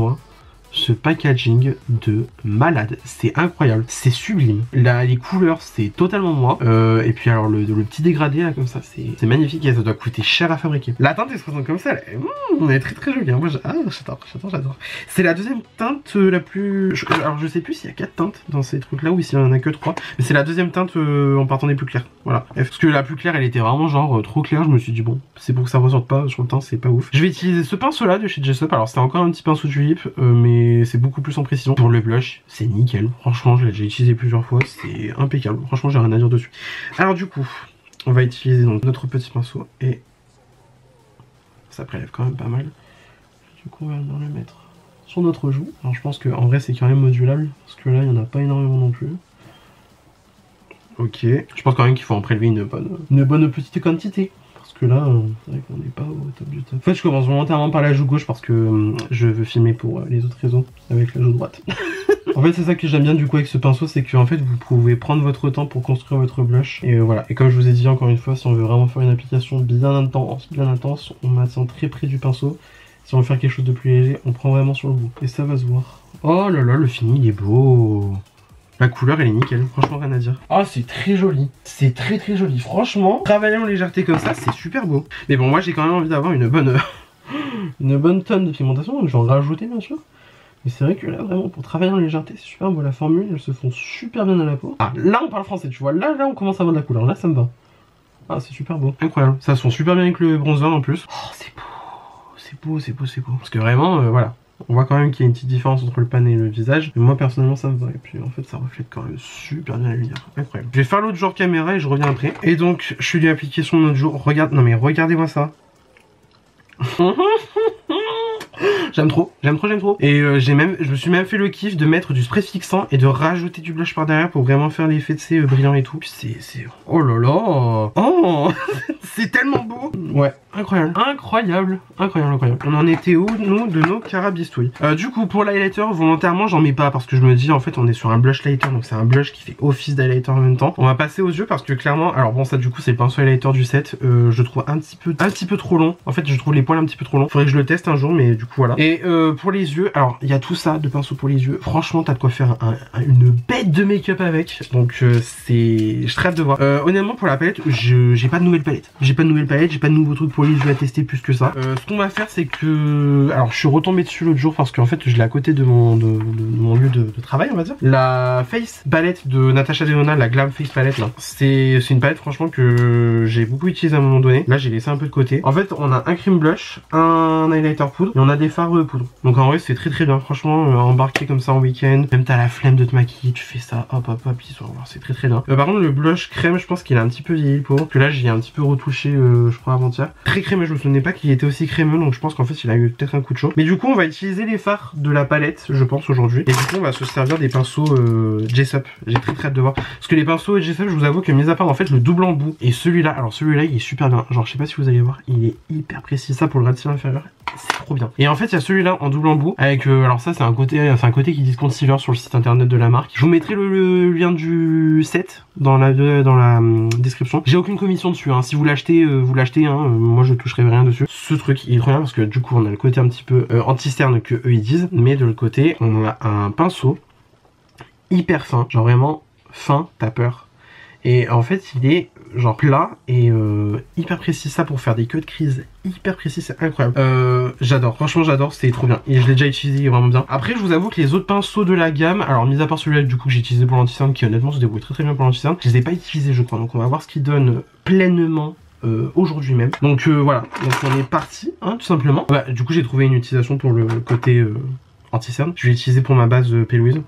ce packaging de malade, c'est incroyable, c'est sublime. Là, les couleurs, c'est totalement moi. Et puis alors le petit dégradé là comme ça, c'est magnifique et ça doit coûter cher à fabriquer. La teinte elle se présente comme ça, elle est très jolie. Hein. Moi, j'adore. C'est la deuxième teinte la plus. Alors je sais plus s'il y a 4 teintes dans ces trucs là ou s'il y en a que 3, mais c'est la deuxième teinte en partant des plus clairs. Voilà. Parce que la plus claire, elle était vraiment genre trop claire. Je me suis dit bon, c'est pour que ça ressorte pas sur le teint, c'est pas ouf. Je vais utiliser ce pinceau là de chez Jessup. Alors c'était encore un petit pinceau tulipe, mais c'est beaucoup plus en précision. Pour le blush, c'est nickel. Franchement, je l'ai déjà utilisé plusieurs fois, c'est impeccable. Franchement, j'ai rien à dire dessus. Alors du coup, on va utiliser donc notre petit pinceau et ça prélève quand même pas mal. Du coup, on va bien le mettre sur notre joue. Alors je pense qu'en vrai, c'est quand même modulable parce que là, il n'y en a pas énormément non plus. Ok, je pense quand même qu'il faut en prélever une bonne petite quantité. Parce que là, c'est vrai qu'on n'est pas au top du top. En fait, je commence volontairement par la joue gauche parce que je veux filmer pour les autres raisons avec la joue droite. En fait, c'est ça que j'aime bien du coup avec ce pinceau, c'est que en fait, vous pouvez prendre votre temps pour construire votre blush. Et voilà, et comme je vous ai dit encore une fois, si on veut vraiment faire une application bien intense, on maintient très près du pinceau. Si on veut faire quelque chose de plus léger, on prend vraiment sur le bout. Et ça va se voir. Oh là là, le fini, il est beau. La couleur elle est nickel, franchement rien à dire. Ah c'est très joli, c'est très joli. Franchement, travailler en légèreté comme ça, c'est super beau. Mais bon, moi j'ai quand même envie d'avoir une bonne tonne de pigmentation, donc je vais en rajouter bien sûr. Mais c'est vrai que là vraiment pour travailler en légèreté, c'est super beau. La formule, elles se font super bien à la peau. Ah là on parle français, tu vois, là on commence à avoir de la couleur, là ça me va. Ah c'est super beau, incroyable. Ça se fond super bien avec le bronzer en plus. Oh c'est beau, c'est beau. Parce que vraiment, voilà. On voit quand même qu'il y a une petite différence entre le pan et le visage. Mais moi personnellement ça me va. Et puis en fait ça reflète quand même super bien la lumière. Incroyable. Je vais faire l'autre jour caméra et je reviens après. Et donc je suis appliqué son autre jour. Regarde, non mais regardez-moi ça. J'aime trop. Et je me suis même fait le kiff de mettre du spray fixant et de rajouter du blush par derrière pour vraiment faire l'effet de ces brillants et tout. C'est... Oh là là. Oh. C'est tellement beau. Ouais, incroyable. On en était où, nous, de nos carabistouilles. Du coup, pour l'highlighter, volontairement, j'en mets pas parce que je me dis, en fait, on est sur un blush lighter, donc c'est un blush qui fait office d'highlighter en même temps. On va passer aux yeux parce que clairement, alors bon, ça du coup, c'est le pinceau highlighter du set. Je trouve un petit peu trop long. En fait, je trouve les poils un petit peu trop longs. Faudrait que je le teste un jour, mais du coup, voilà. Et pour les yeux, alors, il y a tout ça de pinceau pour les yeux. Franchement, t'as de quoi faire une bête de make-up avec. Donc, je très hâte de voir. Honnêtement, pour la palette, j'ai pas de nouvelle palette. J'ai pas de nouveaux trucs pour les yeux à tester plus que ça. Ce qu'on va faire, c'est que... Alors, je suis retombé dessus l'autre jour parce qu'en fait, je l'ai à côté de mon lieu de travail, on va dire. La Face Palette de Natasha Denona, la Glam Face Palette, là. C'est une palette, franchement, que j'ai beaucoup utilisée à un moment donné. Là, j'ai laissé un peu de côté. En fait, on a un cream blush, un highlighter poudre, et on a des fards poudre. Donc, en vrai, c'est très bien. Franchement, embarqué comme ça en week-end. Même t'as la flemme de te maquiller, tu fais ça, hop, puis c'est très bien. Par contre, le blush crème, je pense qu'il a un petit peu vieilli pour. Que là, j'y ai un petit peu retouché, je crois, avant-hier. Très crémeux, je me souvenais pas qu'il était aussi crémeux, donc je pense qu'en fait, il a eu peut-être un coup de chaud. Mais du coup, on va utiliser les fards de la palette, je pense, aujourd'hui. Et du coup, on va se servir des pinceaux Jessup. J'ai très hâte de voir. Parce que les pinceaux Jessup, je vous avoue que, mis à part, en fait, le double embout et celui-là, alors celui-là, il est super bien. Genre, je sais pas si vous allez voir, il est hyper précis. Ça, pour le ras-de-cils inférieur, c'est trop bien. Et en fait, il y a celui-là en double embout avec, alors ça, c'est un côté qui dit concealer sur le site internet de la marque. Je vous mettrai le lien du set dans la description. J'ai aucune commission dessus, hein. Si vous l'achetez, hein. Moi, je toucherai rien dessus. Ce truc, il est trop bien parce que du coup, on a le côté un petit peu anti-cerne que eux ils disent, mais de l'autre côté, on a un pinceau hyper fin, genre vraiment fin, t'as peur. Et en fait, il est genre plat et hyper précis, ça pour faire des queues de crise hyper précis, c'est incroyable. J'adore, franchement j'adore, c'est trop bien. Et je l'ai déjà utilisé, il est vraiment bien. Après, je vous avoue que les autres pinceaux de la gamme, alors mis à part celui-là du coup que j'ai utilisé pour l'anti-cerne, qui honnêtement se débrouille très bien pour l'anti-cerne, je les ai pas utilisés je crois, donc on va voir ce qu'ils donnent pleinement aujourd'hui même. Donc voilà, donc on est parti, hein, tout simplement. Bah, du coup j'ai trouvé une utilisation pour le côté anti-cerne. Je l'ai utilisé pour ma base P-Louise.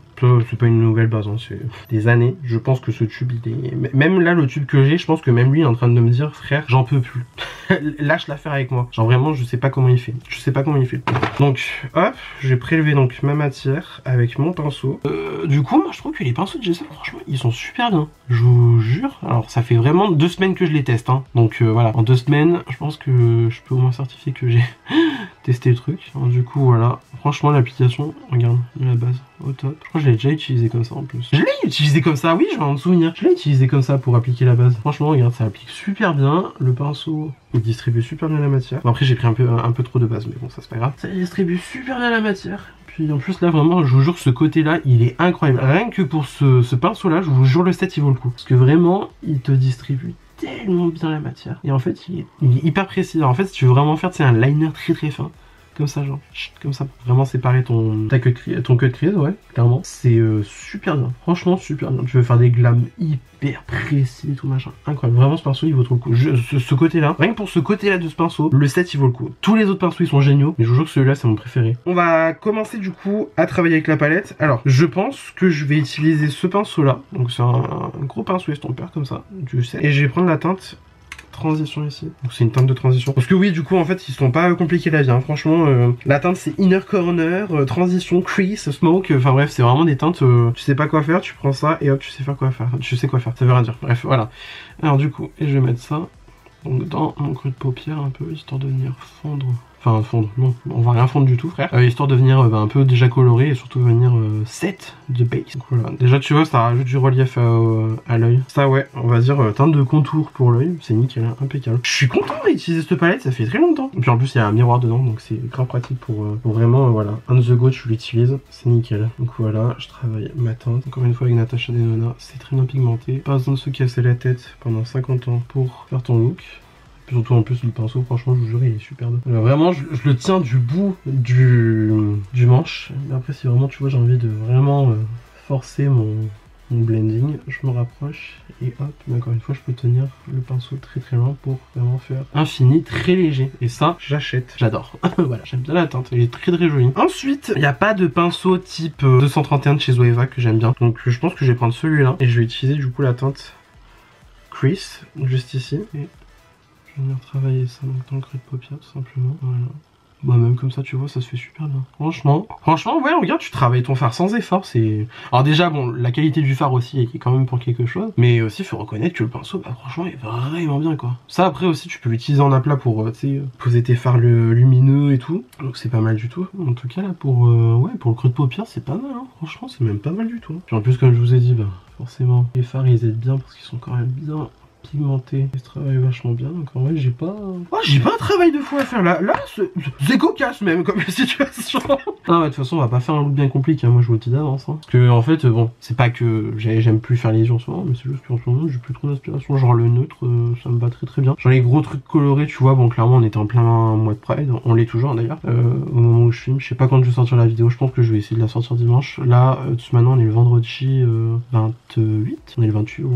C'est pas une nouvelle base, hein, c'est des années. Je pense que ce tube, il est... Même là, le tube que j'ai, je pense que même lui est en train de me dire, frère, j'en peux plus. Lâche l'affaire avec moi. Genre vraiment, je sais pas comment il fait. Donc, hop, j'ai prélevé donc ma matière avec mon pinceau. Du coup, moi, je trouve que les pinceaux de Jessup, franchement, ils sont super bien. Je vous jure. Alors, ça fait vraiment 2 semaines que je les teste, hein. Donc, voilà. En 2 semaines, je pense que je peux au moins certifier que j'ai testé le truc. Alors, du coup, voilà. Franchement, l'application, regarde, de la base, au top. Je crois que je l'ai déjà utilisé comme ça en plus. Je l'ai utilisé comme ça, oui, je vais en me souvenir. Je l'ai utilisé comme ça pour appliquer la base. Franchement, regarde, ça applique super bien. Le pinceau est il distribue super bien la matière. Bon, après j'ai pris un peu trop de base, mais bon ça c'est pas grave. Ça distribue super bien la matière. Puis en plus là vraiment je vous jure ce côté là il est incroyable. Rien que pour ce pinceau là je vous jure le set il vaut le coup. Parce que vraiment il te distribue tellement bien la matière. Et en fait il est hyper précis. Alors, en fait si tu veux vraiment faire c'est un liner très très fin. Comme ça genre, comme ça, vraiment séparer ton queue de crise, ouais, clairement. C'est super bien, franchement super bien. Tu veux faire des glams hyper précis et tout machin, incroyable. Vraiment ce pinceau il vaut trop le coup. Ce côté là, rien que pour ce côté là de ce pinceau, le set il vaut le coup. Tous les autres pinceaux ils sont géniaux, mais je vous jure que celui-là c'est mon préféré. On va commencer du coup à travailler avec la palette. Alors je pense que je vais utiliser ce pinceau là, donc c'est un gros pinceau estompeur comme ça, tu sais. Et je vais prendre la teinte transition ici, donc c'est une teinte de transition parce que oui du coup en fait ils sont pas compliqués la vie hein. Franchement la teinte c'est inner corner, transition, crease, smoke, enfin bref c'est vraiment des teintes tu sais pas quoi faire, tu prends ça et hop tu sais faire quoi faire, tu sais quoi faire, ça veut rien dire, bref voilà. Alors du coup et je vais mettre ça donc dans mon creux de paupière un peu histoire de venir fondre. Enfin fondre, non, on va rien fondre du tout frère. Histoire de venir un peu déjà coloré et surtout venir set de base. Donc voilà, déjà tu vois ça rajoute du relief à l'œil. Ça ouais, on va dire teinte de contour pour l'œil, c'est nickel, hein, impeccable. Je suis content d'utiliser cette palette, ça fait très longtemps. Et puis en plus il y a un miroir dedans donc c'est grave pratique pour vraiment voilà. On the go tu l'utilises, c'est nickel. Donc voilà, je travaille ma teinte. Encore une fois avec Natasha Denona, c'est très bien pigmenté. Pas besoin de se casser la tête pendant 50 ans pour faire ton look. Surtout en plus le pinceau franchement je vous jure il est super bien. Vraiment je le tiens du bout du manche. Mais après si vraiment tu vois j'ai envie de vraiment forcer mon blending, je me rapproche et hop, mais encore une fois je peux tenir le pinceau très très loin pour vraiment faire un fini très léger. Et ça j'achète, j'adore. Voilà, j'aime bien la teinte, elle est très très jolie. Ensuite il n'y a pas de pinceau type 231 de chez Zoeva que j'aime bien. Donc je pense que je vais prendre celui-là et je vais utiliser du coup la teinte Crease juste ici. Et je vais venir travailler ça donc dans le creux de paupière tout simplement, voilà. Bah même comme ça tu vois ça se fait super bien. Franchement ouais regarde tu travailles ton fard sans effort, c'est... Alors déjà bon la qualité du fard aussi est quand même pour quelque chose. Mais aussi faut reconnaître que le pinceau bah franchement est vraiment bien quoi. Ça après aussi tu peux l'utiliser en aplat pour tu sais poser tes fards lumineux et tout. Donc c'est pas mal du tout. En tout cas là pour ouais pour le creux de paupière c'est pas mal hein. Franchement c'est même pas mal du tout. Puis en plus comme je vous ai dit bah forcément les fards ils aident bien parce qu'ils sont quand même bien pigmenté, il se travaille vachement bien donc en vrai j'ai pas... Oh, j'ai pas un travail de fou à faire là c'est cocasse même comme situation. Non de toute façon on va pas faire un look bien compliqué hein. Moi je vous le dis d'avance hein. Parce que en fait bon c'est pas que j'aime plus faire les yeux en ce moment mais c'est juste qu'en ce moment j'ai plus trop d'inspiration. Genre le neutre ça me va très très bien. Genre les gros trucs colorés tu vois bon clairement on était en plein mois de Pride, on l'est toujours d'ailleurs au moment où je filme. Je sais pas quand je vais sortir la vidéo, je pense que je vais essayer de la sortir dimanche. Là maintenant on est le vendredi 28, on est le 28 ouais.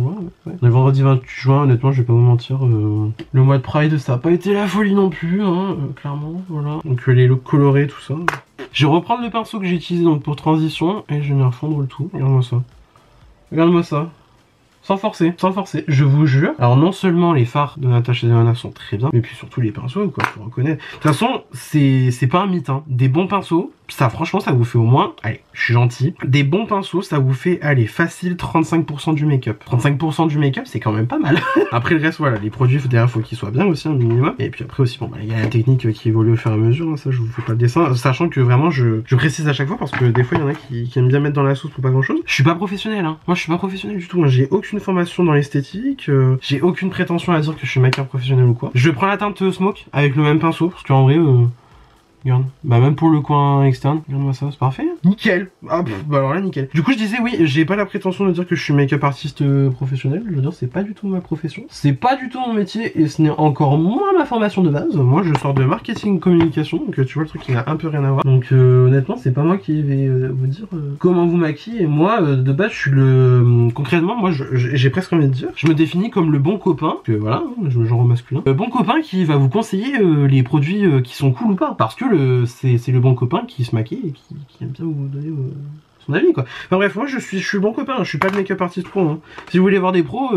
On est le vendredi 28 juin. Honnêtement je vais pas vous mentir, le mois de Pride ça a pas été la folie non plus hein, clairement voilà. Donc les looks colorés tout ça. Je vais reprendre le pinceau que j'ai utilisé donc pour transition et je vais venir fondre le tout. Regarde-moi ça. Regarde-moi ça. Sans forcer, je vous jure. Alors non seulement les fards de Natasha Denona sont très bien, mais puis surtout les pinceaux quoi, faut reconnaître. De toute façon, c'est pas un mythe hein. Des bons pinceaux, ça franchement ça vous fait au moins, allez, je suis gentil. Des bons pinceaux, ça vous fait, allez, facile 35% du make-up. 35% du make-up, c'est quand même pas mal. Après le reste, voilà, les produits, derrière, faut qu'ils soient bien aussi, un minimum. Et puis après aussi, bon, bah, il y a la technique qui évolue au fur et à mesure, hein, ça je vous fais pas le dessin. Sachant que vraiment, je précise à chaque fois parce que des fois, il y en a qui aiment bien mettre dans la sauce pour pas grand chose. Je suis pas professionnel, hein. Moi, je suis pas professionnel du tout. Hein. J'ai aucune formation dans l'esthétique, j'ai aucune prétention à dire que je suis maquilleur professionnel ou quoi. Je prends la teinte smoke avec le même pinceau parce qu'en vrai, regarde, bah même pour le coin externe, regarde-moi ça, c'est parfait. Nickel. Ah bah alors là nickel. Du coup je disais oui, j'ai pas la prétention de dire que je suis make-up artiste professionnel. Je veux dire c'est pas du tout ma profession, c'est pas du tout mon métier et ce n'est encore moins ma formation de base. Moi je sors de marketing communication, donc tu vois le truc qui n'a un peu rien à voir. Donc honnêtement c'est pas moi qui vais vous dire comment vous maquiller. Et moi de base je suis le... concrètement moi j'ai presque envie de dire, je me définis comme le bon copain, que voilà, je me genre au masculin. Le bon copain qui va vous conseiller les produits qui sont cool ou pas. Parce que c'est le bon copain qui se maquille et qui aime bien vous donner son avis quoi. Enfin bref, moi je suis le bon copain, je suis pas le make-up artiste pro hein. Si vous voulez voir des pros,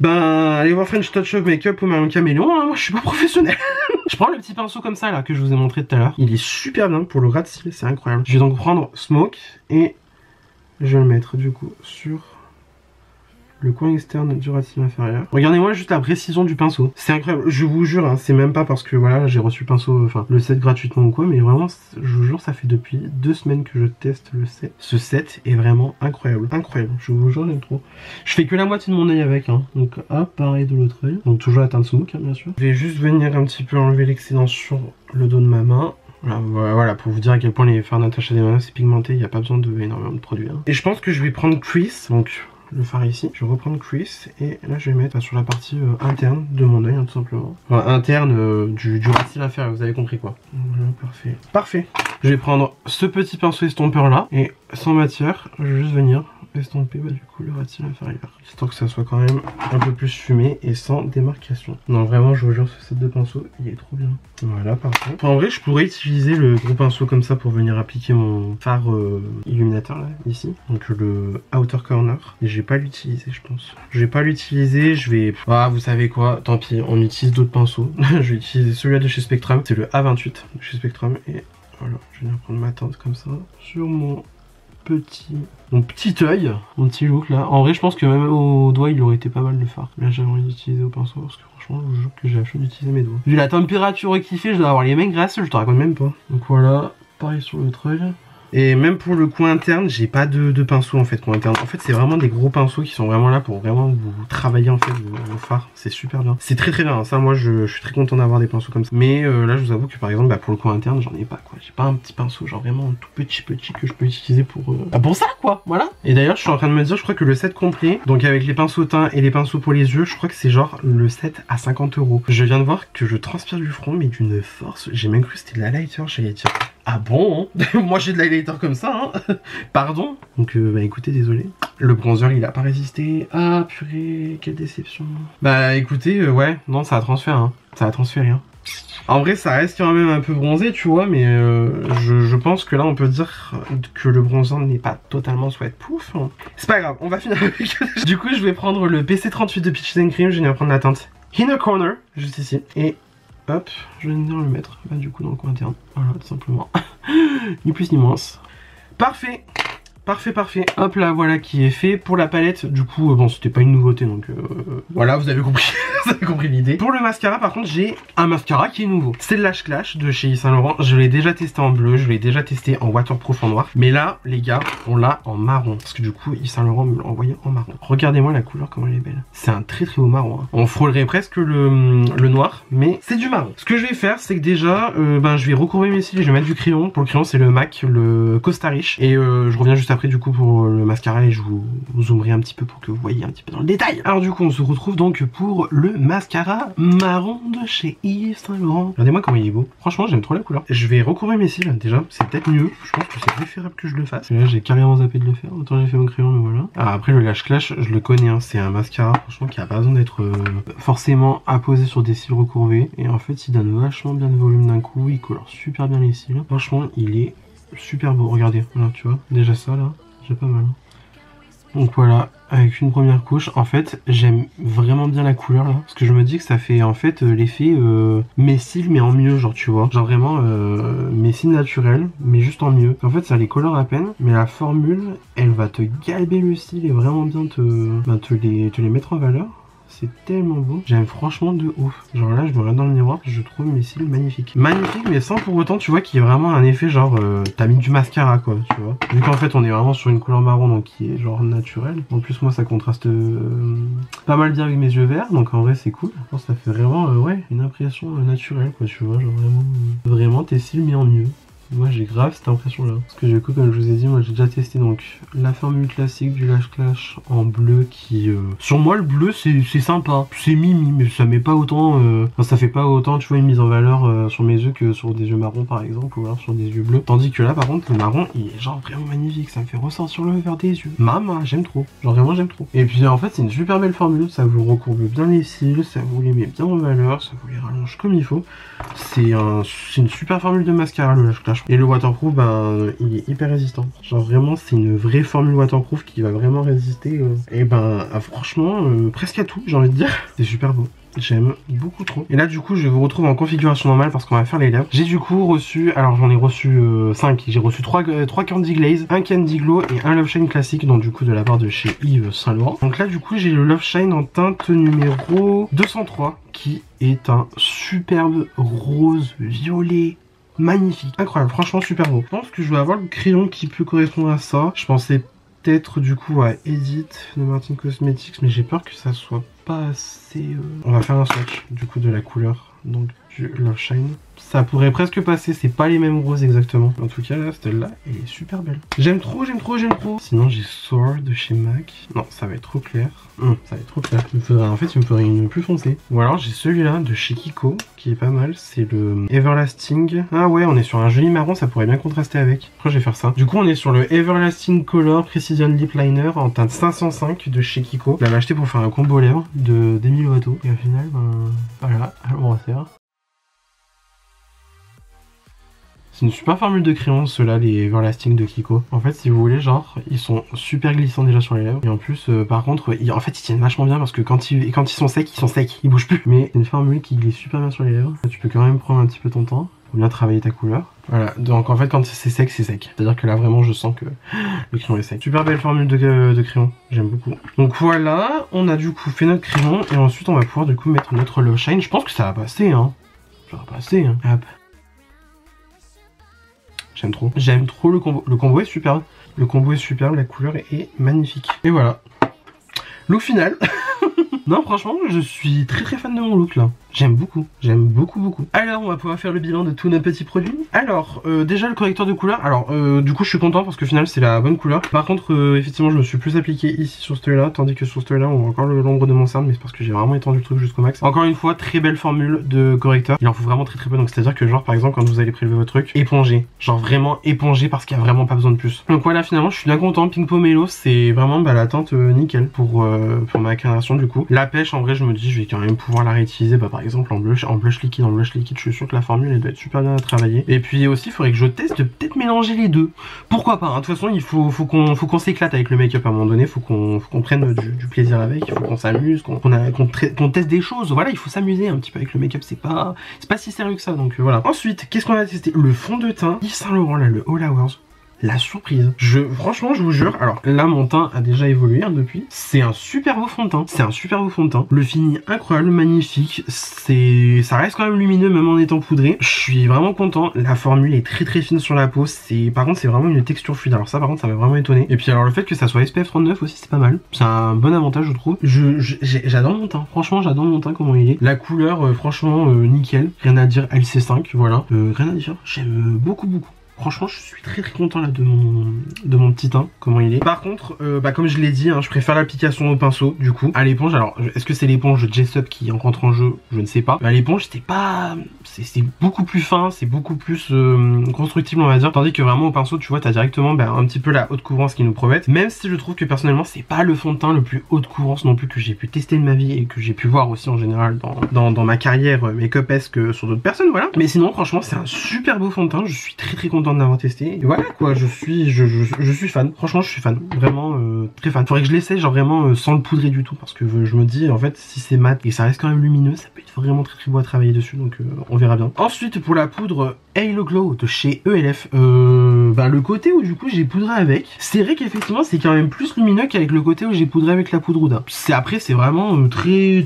ben allez voir French Touch of Makeup ou Marion Caméléon hein. Moi je suis pas professionnel. Je prends le petit pinceau comme ça là que je vous ai montré tout à l'heure. Il est super bien pour le ras de cils, c'est incroyable. Je vais donc prendre Smoke et je vais le mettre du coup sur le coin externe du racine inférieur. Regardez-moi juste la précision du pinceau. C'est incroyable, je vous jure, hein, c'est même pas parce que voilà, j'ai reçu le pinceau, enfin le set gratuitement ou quoi, mais vraiment, je vous jure, ça fait depuis 2 semaines que je teste le set. Ce set est vraiment incroyable, incroyable, je vous jure, j'aime trop. Je fais que la moitié de mon œil avec, hein. Donc hop, pareil de l'autre œil. Donc toujours la teinte smoke, hein, bien sûr. Je vais juste venir un petit peu enlever l'excédent sur le dos de ma main. Voilà, pour vous dire à quel point les fards Natasha Denona c'est pigmenté, il n'y a pas besoin de énormément de produits. Hein. Et je pense que je vais prendre Crease, donc le fard ici. Je vais reprendre Crease et là je vais mettre sur la partie interne de mon œil, hein, tout simplement. Enfin, interne du racine inférieur, vous avez compris quoi. Voilà, parfait. Parfait. Je vais prendre ce petit pinceau estompeur là et sans matière, je vais juste venir estomper du coup le racine inférieur. Histoire que ça soit quand même un peu plus fumé et sans démarcation. Non vraiment je vous jure ce set de pinceaux il est trop bien. Voilà parfait. En vrai je pourrais utiliser le gros pinceau comme ça pour venir appliquer mon fard illuminateur là ici. Donc le outer corner. Et je vais pas l'utiliser je pense. Je vais pas l'utiliser, je vais... Ah vous savez quoi, tant pis on utilise d'autres pinceaux. Je vais utiliser celui-là de chez Spectrum. C'est le A28 de chez Spectrum et voilà je vais prendre ma teinte comme ça sur mon petit œil, mon petit look là. En vrai je pense que même au doigt il aurait été pas mal de fard. Mais là j'avais envie d'utiliser au pinceau parce que franchement je vous jure que j'ai la chance d'utiliser mes doigts. Vu la température qu'il fait je dois avoir les mains grasseuses, je te raconte même pas. Donc voilà, pareil sur l'autre œil. Et même pour le coin interne, j'ai pas de pinceau en fait, coin interne. En fait, c'est vraiment des gros pinceaux qui sont vraiment là pour vraiment vous travailler en fait vos fards. C'est super bien. C'est très bien. Ça, moi, je suis très content d'avoir des pinceaux comme ça. Mais là, je vous avoue que par exemple, pour le coin interne, j'en ai pas quoi. J'ai pas un petit pinceau, genre vraiment un tout petit que je peux utiliser pour ça quoi. Voilà. Et d'ailleurs, je suis en train de me dire, je crois que le set complet, donc avec les pinceaux teints et les pinceaux pour les yeux, je crois que c'est genre le set à 50 €. Je viens de voir que je transpire du front, mais d'une force. J'ai même cru que c'était de la lighter, j'allais dire. Ah bon hein. Moi j'ai de l'highlighter comme ça hein. Pardon. Donc bah écoutez désolé. Le bronzer il a pas résisté. Ah purée quelle déception. Bah écoutez ouais non ça a transféré hein. Ça a transféré hein. En vrai ça reste quand même un peu bronzé tu vois mais je pense que là on peut dire que le bronzer n'est pas totalement sweatproof hein. C'est pas grave on va finir avec. Du coup je vais prendre le PC38 de Peaches and Cream. Je vais venir prendre la teinte Inner Corner juste ici et hop, je vais venir le mettre du coup dans le coin interne. Voilà, tout simplement. Ni plus ni moins. Parfait. Parfait. Hop là, voilà qui est fait. Pour la palette, du coup, bon, c'était pas une nouveauté, donc voilà, vous avez compris. Vous avez compris l'idée. Pour le mascara, par contre, j'ai un mascara qui est nouveau. C'est le Lash Clash de chez Yves Saint Laurent. Je l'ai déjà testé en bleu, je l'ai déjà testé en waterproof en noir. Mais là, les gars, on l'a en marron. Parce que du coup, Yves Saint Laurent me l'a envoyé en marron. Regardez-moi la couleur, comment elle est belle. C'est un très beau marron. Hein. On frôlerait presque le noir, mais c'est du marron. Ce que je vais faire, c'est que déjà, je vais recourber mes cils. Je vais mettre du crayon. Pour le crayon, c'est le MAC, le Costa Rich. Et je reviens juste après du coup pour le mascara et je vous zoomerai un petit peu pour que vous voyez un petit peu dans le détail. Alors du coup on se retrouve donc pour le mascara marron de chez Yves Saint Laurent. Regardez-moi comment il est beau. Franchement j'aime trop la couleur. Je vais recourber mes cils déjà, c'est peut-être mieux. Je pense que c'est préférable que je le fasse. Et là j'ai carrément zappé de le faire. Autant j'ai fait mon crayon mais voilà. Alors après le Lash Clash je le connais hein. C'est un mascara franchement qui a pas besoin d'être forcément apposé sur des cils recourbés. Et en fait il donne vachement bien de volume d'un coup. Il colore super bien les cils. Franchement il est super beau, regardez, voilà tu vois, déjà ça là, j'ai pas mal. Donc voilà, avec une première couche, en fait j'aime vraiment bien la couleur là, parce que je me dis que ça fait en fait l'effet mes cils mais en mieux genre tu vois, genre vraiment mes cils naturels mais juste en mieux. En fait ça les colore à peine, mais la formule elle va te galber le cil et vraiment bien te les mettre en valeur. C'est tellement beau, j'aime franchement de ouf. Genre là je me regarde dans le miroir, je trouve mes cils magnifiques. Magnifiques mais sans pour autant tu vois qu'il y a vraiment un effet genre t'as mis du mascara quoi tu vois. Vu qu'en fait on est vraiment sur une couleur marron donc qui est genre naturelle. En plus moi ça contraste pas mal bien avec mes yeux verts donc en vrai c'est cool. Je pense que ça fait vraiment ouais une impression naturelle quoi tu vois. Genre vraiment tes cils mis en mieux. Moi j'ai grave cette impression là. Parce que du coup comme je vous ai dit moi j'ai déjà testé donc la formule classique du Lash Clash en bleu qui sur moi le bleu c'est sympa. C'est mimi mais ça met pas autant enfin, ça fait pas autant tu vois une mise en valeur sur mes yeux que sur des yeux marrons par exemple ou alors sur des yeux bleus. Tandis que là par contre le marron il est genre vraiment magnifique. Ça me fait ressortir le vert des yeux. Maman j'aime trop. Genre vraiment j'aime trop. Et puis en fait c'est une super belle formule. Ça vous recourbe bien les cils. Ça vous les met bien en valeur. Ça vous les rallonge comme il faut. C'est une super formule de mascara le Lash Clash. Et le waterproof, il est hyper résistant. Genre vraiment, c'est une vraie formule waterproof qui va vraiment résister. Franchement, presque à tout, j'ai envie de dire. C'est super beau. J'aime beaucoup trop. Et là du coup je vous retrouve en configuration normale parce qu'on va faire les lèvres. J'ai du coup reçu, alors j'en ai reçu 5. J'ai reçu 3 Candy Glaze, un Candy Glow et un Love Shine classique, donc du coup de la part de chez Yves Saint Laurent. Donc là du coup j'ai le Love Shine en teinte numéro 203 qui est un superbe rose violet. Magnifique, incroyable, franchement super beau. Je pense que je vais avoir le crayon qui peut correspondre à ça. Je pensais peut-être du coup à Edith de Martin Cosmetics, mais j'ai peur que ça soit pas assez... On va faire un swatch du coup de la couleur donc du Love Shine. Ça pourrait presque passer, c'est pas les mêmes roses exactement. En tout cas là, celle-là, elle est super belle. J'aime trop, j'aime trop, j'aime trop. Sinon j'ai Soar de chez MAC. Non, ça va être trop clair. Ça va être trop clair. En fait, il me faudrait une plus foncée. Ou alors j'ai celui-là de chez Kiko, qui est pas mal. C'est le Everlasting. Ah ouais, on est sur un joli marron, ça pourrait bien contraster avec. Après je vais faire ça. Du coup on est sur le Everlasting Color Precision Lip Liner en teinte 505 de chez Kiko. Je l'avais acheté pour faire un combo lèvres de Demi Lovato. Et au final, voilà, on va faire. C'est une super formule de crayon, ceux-là, les Everlasting de Kiko. En fait, si vous voulez, genre, ils sont super glissants déjà sur les lèvres. Et en plus, par contre, en fait, ils tiennent vachement bien parce que quand ils sont secs, ils bougent plus. Mais c'est une formule qui glisse super bien sur les lèvres. Tu peux quand même prendre un petit peu ton temps pour bien travailler ta couleur. Voilà, donc en fait, quand c'est sec, c'est sec. C'est-à-dire que là, vraiment, je sens que le crayon est sec. Super belle formule de crayon, j'aime beaucoup. Donc voilà, on a du coup fait notre crayon et ensuite, on va pouvoir du coup mettre notre Love Shine. Je pense que ça va passer, hein. Ça va passer, hein. Hop. J'aime trop le combo. Le combo est superbe. Le combo est superbe, la couleur est magnifique. Et voilà. Look final. Non, franchement, je suis très fan de mon look là. J'aime beaucoup beaucoup. Alors on va pouvoir faire le bilan de tous nos petits produits. Alors déjà le correcteur de couleur. Alors du coup je suis content parce que au final c'est la bonne couleur. Par contre effectivement je me suis plus appliqué ici sur ce là, tandis que sur ce là on voit encore l'ombre de mon cerne, mais c'est parce que j'ai vraiment étendu le truc jusqu'au max. Encore une fois très belle formule de correcteur. Il en faut vraiment très peu, donc c'est à dire que genre par exemple quand vous allez prélever votre truc, épongez. Genre vraiment épongez parce qu'il n'y a vraiment pas besoin de plus. Donc voilà, finalement je suis bien content. Pink Pomelo c'est vraiment la teinte nickel pour ma carnation du coup. La pêche en vrai je me dis je vais quand même pouvoir la réutiliser par exemple en blush liquide, je suis sûr que la formule elle doit être super bien à travailler. Et puis aussi il faudrait que je teste de peut-être mélanger les deux. Pourquoi pas, hein. De toute façon il faut qu'on s'éclate avec le make-up à un moment donné, faut qu'on prenne du plaisir avec, il faut qu'on s'amuse, qu'on teste des choses. Voilà, il faut s'amuser un petit peu avec le make-up, c'est pas si sérieux que ça, donc voilà. Ensuite, qu'est-ce qu'on a testé? Le fond de teint Yves Saint Laurent là, le All Hours. La surprise. Franchement, je vous jure, alors là, mon teint a déjà évolué depuis. C'est un super beau fond de teint. Le fini incroyable, magnifique. Ça reste quand même lumineux, même en étant poudré. Je suis vraiment content. La formule est très fine sur la peau. Par contre, c'est vraiment une texture fluide. Alors ça, par contre, ça m'a vraiment étonné. Et puis alors, le fait que ça soit SPF 39 aussi, c'est pas mal. C'est un bon avantage, je trouve. J'adore mon teint. Franchement, j'adore mon teint, comment il est. La couleur, franchement, nickel. Rien à dire, LC5, voilà. Rien à dire. J'aime beaucoup. Franchement, je suis très content là de mon petit teint, comment il est. Par contre, comme je l'ai dit, hein, je préfère l'application au pinceau, du coup. À l'éponge, alors, est-ce que c'est l'éponge Jessup qui rentre en jeu? Je ne sais pas. À l'éponge, c'est beaucoup plus fin, c'est beaucoup plus constructible, on va dire. Tandis que vraiment au pinceau, tu vois, t'as directement un petit peu la haute couvrance qui nous promette. Même si je trouve que personnellement, c'est pas le fond de teint le plus haute couvrance non plus que j'ai pu tester de ma vie et que j'ai pu voir aussi en général dans ma carrière make-up-esque sur d'autres personnes, voilà. Mais sinon, franchement, c'est un super beau fond de teint. Je suis très content de l'avoir testé. Et voilà quoi, je suis fan. Franchement, je suis fan. Vraiment très fan. Faudrait que je l'essaie, genre vraiment sans le poudrer du tout. Parce que je me dis, en fait, si c'est mat et ça reste quand même lumineux, ça peut être vraiment très beau à travailler dessus. Donc on verra bien. Ensuite, pour la poudre Halo Glow de chez ELF, le côté où du coup j'ai poudré avec, c'est vrai qu'effectivement c'est quand même plus lumineux qu'avec le côté où j'ai poudré avec la poudre Huda. Après c'est vraiment très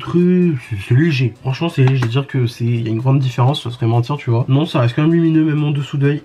c'est léger. Franchement c'est léger, dire que il y a une grande différence, ça serait mentir, tu vois. Non, ça reste quand même lumineux, même mon dessous d'œil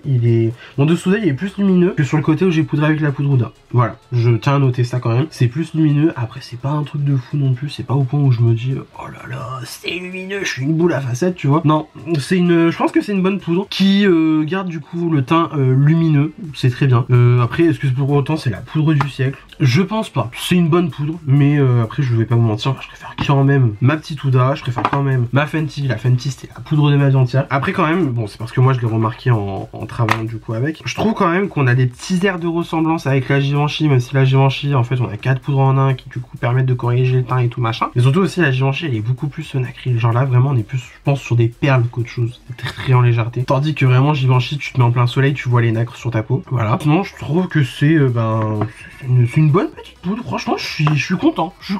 mon dessous d'œil est plus lumineux que sur le côté où j'ai poudré avec la poudre Huda. Voilà, je tiens à noter ça quand même. C'est plus lumineux. Après c'est pas un truc de fou non plus, c'est pas au point où je me dis oh là là c'est lumineux, je suis une boule à facettes, tu vois. Non, je pense que c'est une bonne poudre qui garde du coup le teint lumineux, c'est très bien. Après est-ce que pour autant c'est la poudre du siècle? Je pense pas, c'est une bonne poudre, mais après je vais pas vous mentir, je préfère quand même ma petite Huda, je préfère quand même ma Fenty. La Fenty c'était la poudre de ma vie entière. Après quand même, bon c'est parce que moi je l'ai remarqué en travaillant du coup avec. Je trouve quand même qu'on a des petits airs de ressemblance avec la Givenchy, même si la Givenchy en fait on a 4 poudres en un qui du coup permettent de corriger le teint et tout machin. Mais surtout aussi la Givenchy elle est beaucoup plus nacrée, genre là vraiment on est plus je pense sur des perles qu'autre chose, c'est très en légèreté. Tandis que vraiment Givenchy tu te mets en plein soleil, tu vois les nacres sur ta peau. Voilà. Sinon je trouve que c'est une bonne petite poudre, franchement je suis content, je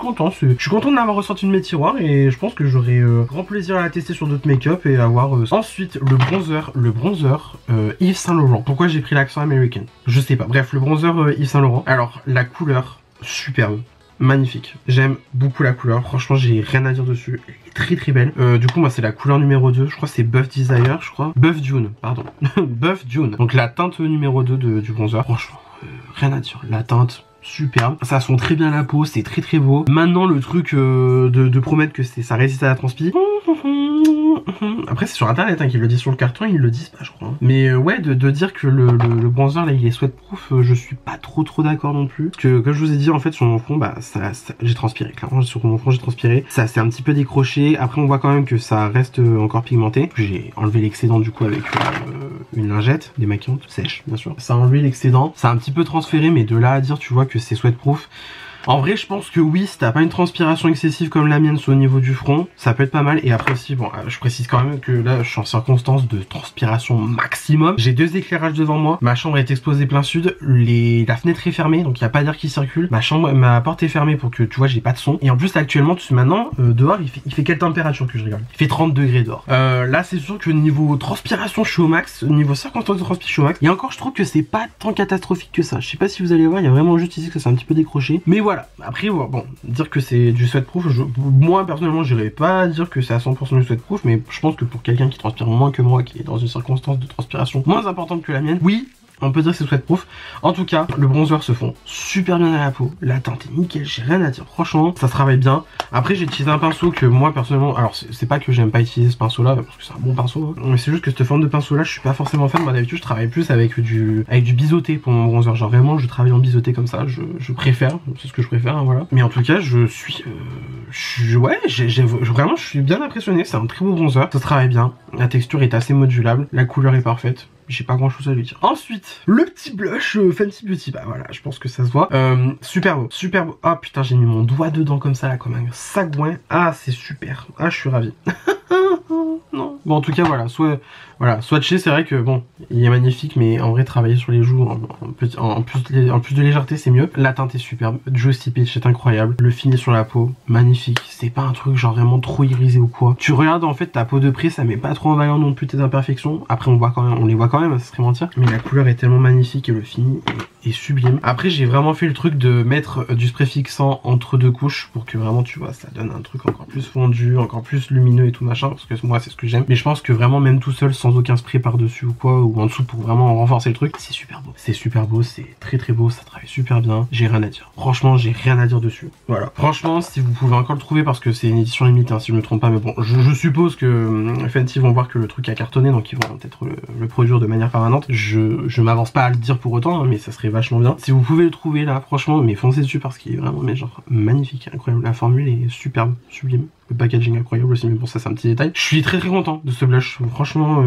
suis content de l'avoir ressorti de mes tiroirs et je pense que j'aurai grand plaisir à la tester sur d'autres make-up et à voir ensuite le bronzer Yves Saint Laurent. Pourquoi j'ai pris l'accent américain? Je sais pas. Bref, le bronzer Yves Saint Laurent. Alors la couleur superbe, magnifique. J'aime beaucoup la couleur. Franchement, j'ai rien à dire dessus. Elle est très belle. Du coup, moi, c'est la couleur numéro 2. Je crois que c'est Buff Desire, je crois. Buff Dune, pardon. Buff Dune. Donc la teinte numéro 2 du bronzer. Franchement, rien à dire. La teinte superbe, ça sent très bien la peau, c'est très beau. Maintenant le truc de promettre que ça résiste à la transpi. Après c'est sur internet hein, qu'ils le disent sur le carton, ils le disent pas je crois. Hein. Mais ouais de dire que le bronzer là il est sweatproof, je suis pas trop d'accord non plus. Que comme je vous ai dit en fait sur mon front bah j'ai transpiré, clairement sur mon front j'ai transpiré. Ça s'est un petit peu décroché, après on voit quand même que ça reste encore pigmenté. J'ai enlevé l'excédent du coup avec une lingette démaquillante, sèche bien sûr. Ça a enlevé l'excédent, ça a un petit peu transféré mais de là à dire tu vois que c'est sweatproof. En vrai, je pense que oui, si t'as pas une transpiration excessive comme la mienne au niveau du front, ça peut être pas mal. Et après aussi, bon, je précise quand même que là, je suis en circonstance de transpiration maximum. J'ai 2 éclairages devant moi. Ma chambre est exposée plein sud. La fenêtre est fermée, donc il n'y a pas d'air qui circule. Ma porte est fermée pour que tu vois, j'ai pas de son. Et en plus, actuellement, maintenant, dehors, il fait quelle température que je rigole? Il fait 30 degrés dehors. Là, c'est sûr que niveau transpiration, je suis au max. Niveau circonstance de transpiration, je suis au max. Et encore, je trouve que c'est pas tant catastrophique que ça. Je sais pas si vous allez voir, il y a vraiment juste ici que c'est un petit peu décroché. Mais voilà. Après, bon, dire que c'est du sweatproof, moi personnellement, j'irais pas dire que c'est à 100% du sweatproof, mais je pense que pour quelqu'un qui transpire moins que moi, qui est dans une circonstance de transpiration moins importante que la mienne, oui, on peut dire que c'est sweatproof. En tout cas, le bronzer se fond super bien à la peau. La teinte est nickel, j'ai rien à dire. Franchement, ça se travaille bien. Après, j'ai utilisé un pinceau que moi, personnellement... Alors, c'est pas que j'aime pas utiliser ce pinceau-là, parce que c'est un bon pinceau. Mais c'est juste que cette forme de pinceau-là, je suis pas forcément fan. Moi, d'habitude, je travaille plus avec du biseauté pour mon bronzer. Genre, vraiment, je travaille en biseauté comme ça. Je préfère. C'est ce que je préfère, hein, voilà. Mais en tout cas, vraiment, je suis bien impressionné. C'est un très beau bronzer. Ça se travaille bien. La texture est assez modulable. La couleur est parfaite. J'ai pas grand chose à lui dire. Ensuite, le petit blush Fenty Beauty. Bah voilà, je pense que ça se voit. Super beau, super beau. Ah putain, j'ai mis mon doigt dedans comme ça là, comme un sagouin. Ah, c'est super. Ah, je suis ravi. Non. Bon, en tout cas, voilà, swatché, c'est vrai que bon, il est magnifique, mais en vrai, travailler sur les joues en plus de légèreté, c'est mieux. La teinte est superbe, Juicy Peach est incroyable, le fini sur la peau, magnifique. C'est pas un truc genre vraiment trop irisé ou quoi. Tu regardes en fait ta peau de près, ça met pas trop en valeur non plus tes imperfections. Après, on les voit quand même, ça serait mentir. Mais la couleur est tellement magnifique et le fini est sublime. Après, j'ai vraiment fait le truc de mettre du spray fixant entre 2 couches pour que vraiment, tu vois, ça donne un truc encore plus fondu, encore plus lumineux et tout machin, parce que moi, c'est ce que j'aime. Mais je pense que vraiment, même tout seul, sans aucun spray par-dessus ou quoi, ou en dessous pour vraiment renforcer le truc, c'est super beau. C'est super beau, c'est très beau, ça travaille super bien. J'ai rien à dire. Franchement, j'ai rien à dire dessus. Voilà. Franchement, si vous pouvez encore le trouver, parce que c'est une édition limitée, hein, si je me trompe pas, mais bon, je suppose que Fenty vont voir que le truc a cartonné, donc ils vont peut-être le produire de manière permanente. Je m'avance pas à le dire pour autant, hein, mais ça serait vachement bien. Si vous pouvez le trouver là, franchement, mais foncez dessus parce qu'il est vraiment, mais genre, magnifique, incroyable. La formule est superbe, sublime. Le packaging incroyable aussi, mais bon, ça c'est un petit détail. Je suis très content de ce blush. Franchement,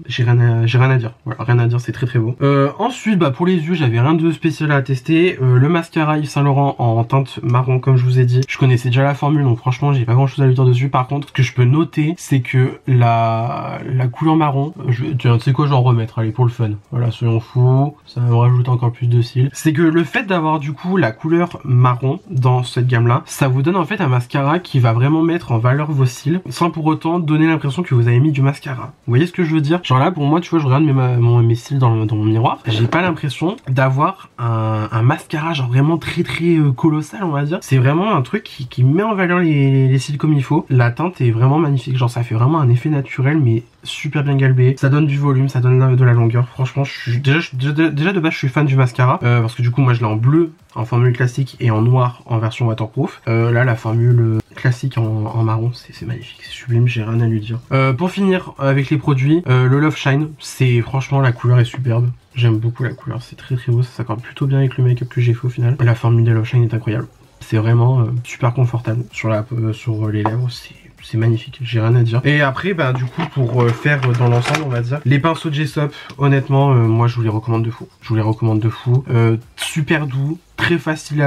j'ai rien à dire. Voilà, rien à dire, c'est très beau. Ensuite, bah pour les yeux, j'avais rien de spécial à tester. Le mascara Yves Saint Laurent en teinte marron, comme je vous ai dit. Je connaissais déjà la formule, donc franchement, j'ai pas grand chose à lui dire dessus. Par contre, ce que je peux noter, c'est que la couleur marron, tu sais quoi, je vais en remettre, allez, pour le fun. Voilà, soyons fous, ça va me rajouter encore plus de cils. C'est que le fait d'avoir du coup la couleur marron dans cette gamme-là, ça vous donne en fait un mascara qui va vraiment mettre en valeur vos cils sans pour autant donner l'impression que vous avez mis du mascara. Vous voyez ce que je veux dire? Genre là pour moi tu vois je regarde mes cils dans mon miroir, j'ai pas l'impression d'avoir un mascara genre vraiment très colossal on va dire. C'est vraiment un truc qui met en valeur les cils comme il faut. La teinte est vraiment magnifique, genre ça fait vraiment un effet naturel mais super bien galbé, ça donne du volume, ça donne de la longueur. Franchement déjà de base je suis fan du mascara parce que du coup moi je l'ai en bleu en formule classique et en noir en version waterproof. Là la formule classique en marron c'est magnifique, c'est sublime, j'ai rien à lui dire. Pour finir avec les produits, le Love Shine, c'est franchement la couleur est superbe. J'aime beaucoup la couleur, c'est très beau, ça s'accorde plutôt bien avec le make-up que j'ai fait au final. La formule des Love Shine est incroyable. C'est vraiment super confortable sur les lèvres, c'est magnifique, j'ai rien à dire. Et après bah du coup pour faire dans l'ensemble on va dire, les pinceaux de Jesop, honnêtement moi je vous les recommande de fou. Je vous les recommande de fou. Super doux, très facile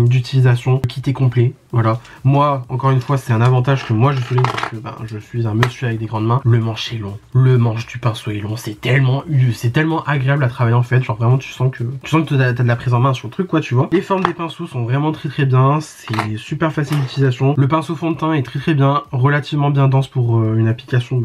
d'utilisation, kit est complet, voilà. Moi, encore une fois, c'est un avantage que moi je souligne parce que je suis un monsieur avec des grandes mains. Le manche est long, le manche du pinceau est long, c'est tellement agréable à travailler en fait. Genre vraiment tu sens que t'as de la prise en main sur le truc quoi, tu vois. Les formes des pinceaux sont vraiment très bien, c'est super facile d'utilisation. Le pinceau fond de teint est très bien, relativement bien dense pour une application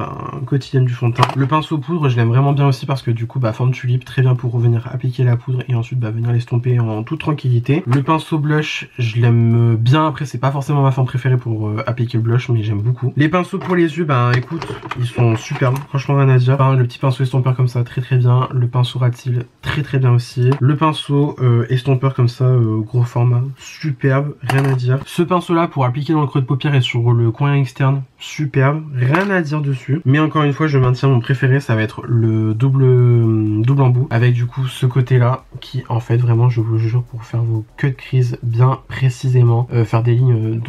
quotidienne du fond de teint. Le pinceau poudre, je l'aime vraiment bien aussi parce que du coup forme tulipe, très bien pour revenir appliquer la poudre et ensuite venir l'estomper en toute tranquillité. Le pinceau blush, je l'aime bien, après c'est pas forcément ma forme préférée pour appliquer le blush mais j'aime beaucoup. Les pinceaux pour les yeux, écoute, ils sont superbes, franchement rien à dire. Le petit pinceau estompeur comme ça, très bien. Le pinceau rat cils, très bien aussi. Le pinceau estompeur comme ça, gros format, superbe, rien à dire. Ce pinceau là pour appliquer dans le creux de paupière et sur le coin externe, superbe, rien à dire dessus. Mais encore une fois je maintiens mon préféré, ça va être le double embout avec du coup ce côté là qui en fait vraiment je vous jure pour faire vos queues de crise bien précisément, faire des lignes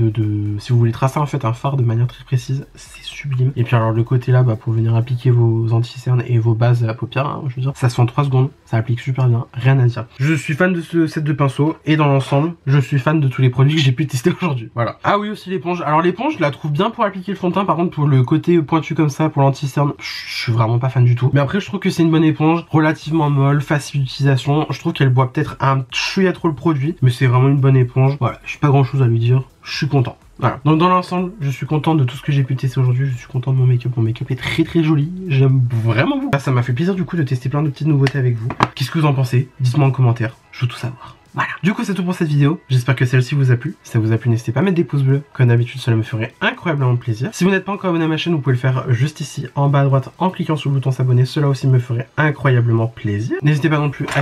si vous voulez tracer en fait un fard de manière très précise, c'est sublime. Et puis alors le côté là pour venir appliquer vos anti-cernes et vos bases à la paupière, je veux dire ça se fait en 3 secondes, ça applique super bien, rien à dire. Je suis fan de ce set de pinceaux et dans l'ensemble je suis fan de tous les produits que j'ai pu tester aujourd'hui, voilà. Ah oui aussi l'éponge, alors l'éponge je la trouve bien pour appliquer le fond de teint, par contre pour le côté pointu comme ça pour l'anti-cerne je suis vraiment pas fan du tout. Mais après je trouve que c'est une bonne éponge, relativement molle, facile d'utilisation, je trouve qu'elle boit peut-être un chouïa trop le produit mais c'est vraiment une bonne éponge, voilà, j'ai pas grand chose à lui dire, je suis content. Voilà, donc dans l'ensemble, je suis content de tout ce que j'ai pu tester aujourd'hui, je suis content de mon make-up est très joli, j'aime vraiment beaucoup. Ça m'a fait plaisir du coup de tester plein de petites nouveautés avec vous. Qu'est-ce que vous en pensez? Dites-moi en commentaire, je veux tout savoir. Voilà, du coup c'est tout pour cette vidéo, j'espère que celle-ci vous a plu. Si ça vous a plu, n'hésitez pas à mettre des pouces bleus, comme d'habitude cela me ferait incroyablement plaisir. Si vous n'êtes pas encore abonné à ma chaîne, vous pouvez le faire juste ici en bas à droite en cliquant sur le bouton s'abonner, cela aussi me ferait incroyablement plaisir. N'hésitez pas non plus à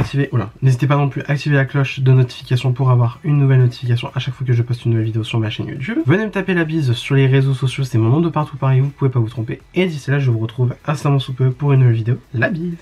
activer la cloche de notification pour avoir une nouvelle notification à chaque fois que je poste une nouvelle vidéo sur ma chaîne YouTube. Venez me taper la bise sur les réseaux sociaux, c'est mon nom de partout pareil, vous pouvez pas vous tromper. Et d'ici là je vous retrouve incessamment sous peu pour une nouvelle vidéo. La bise.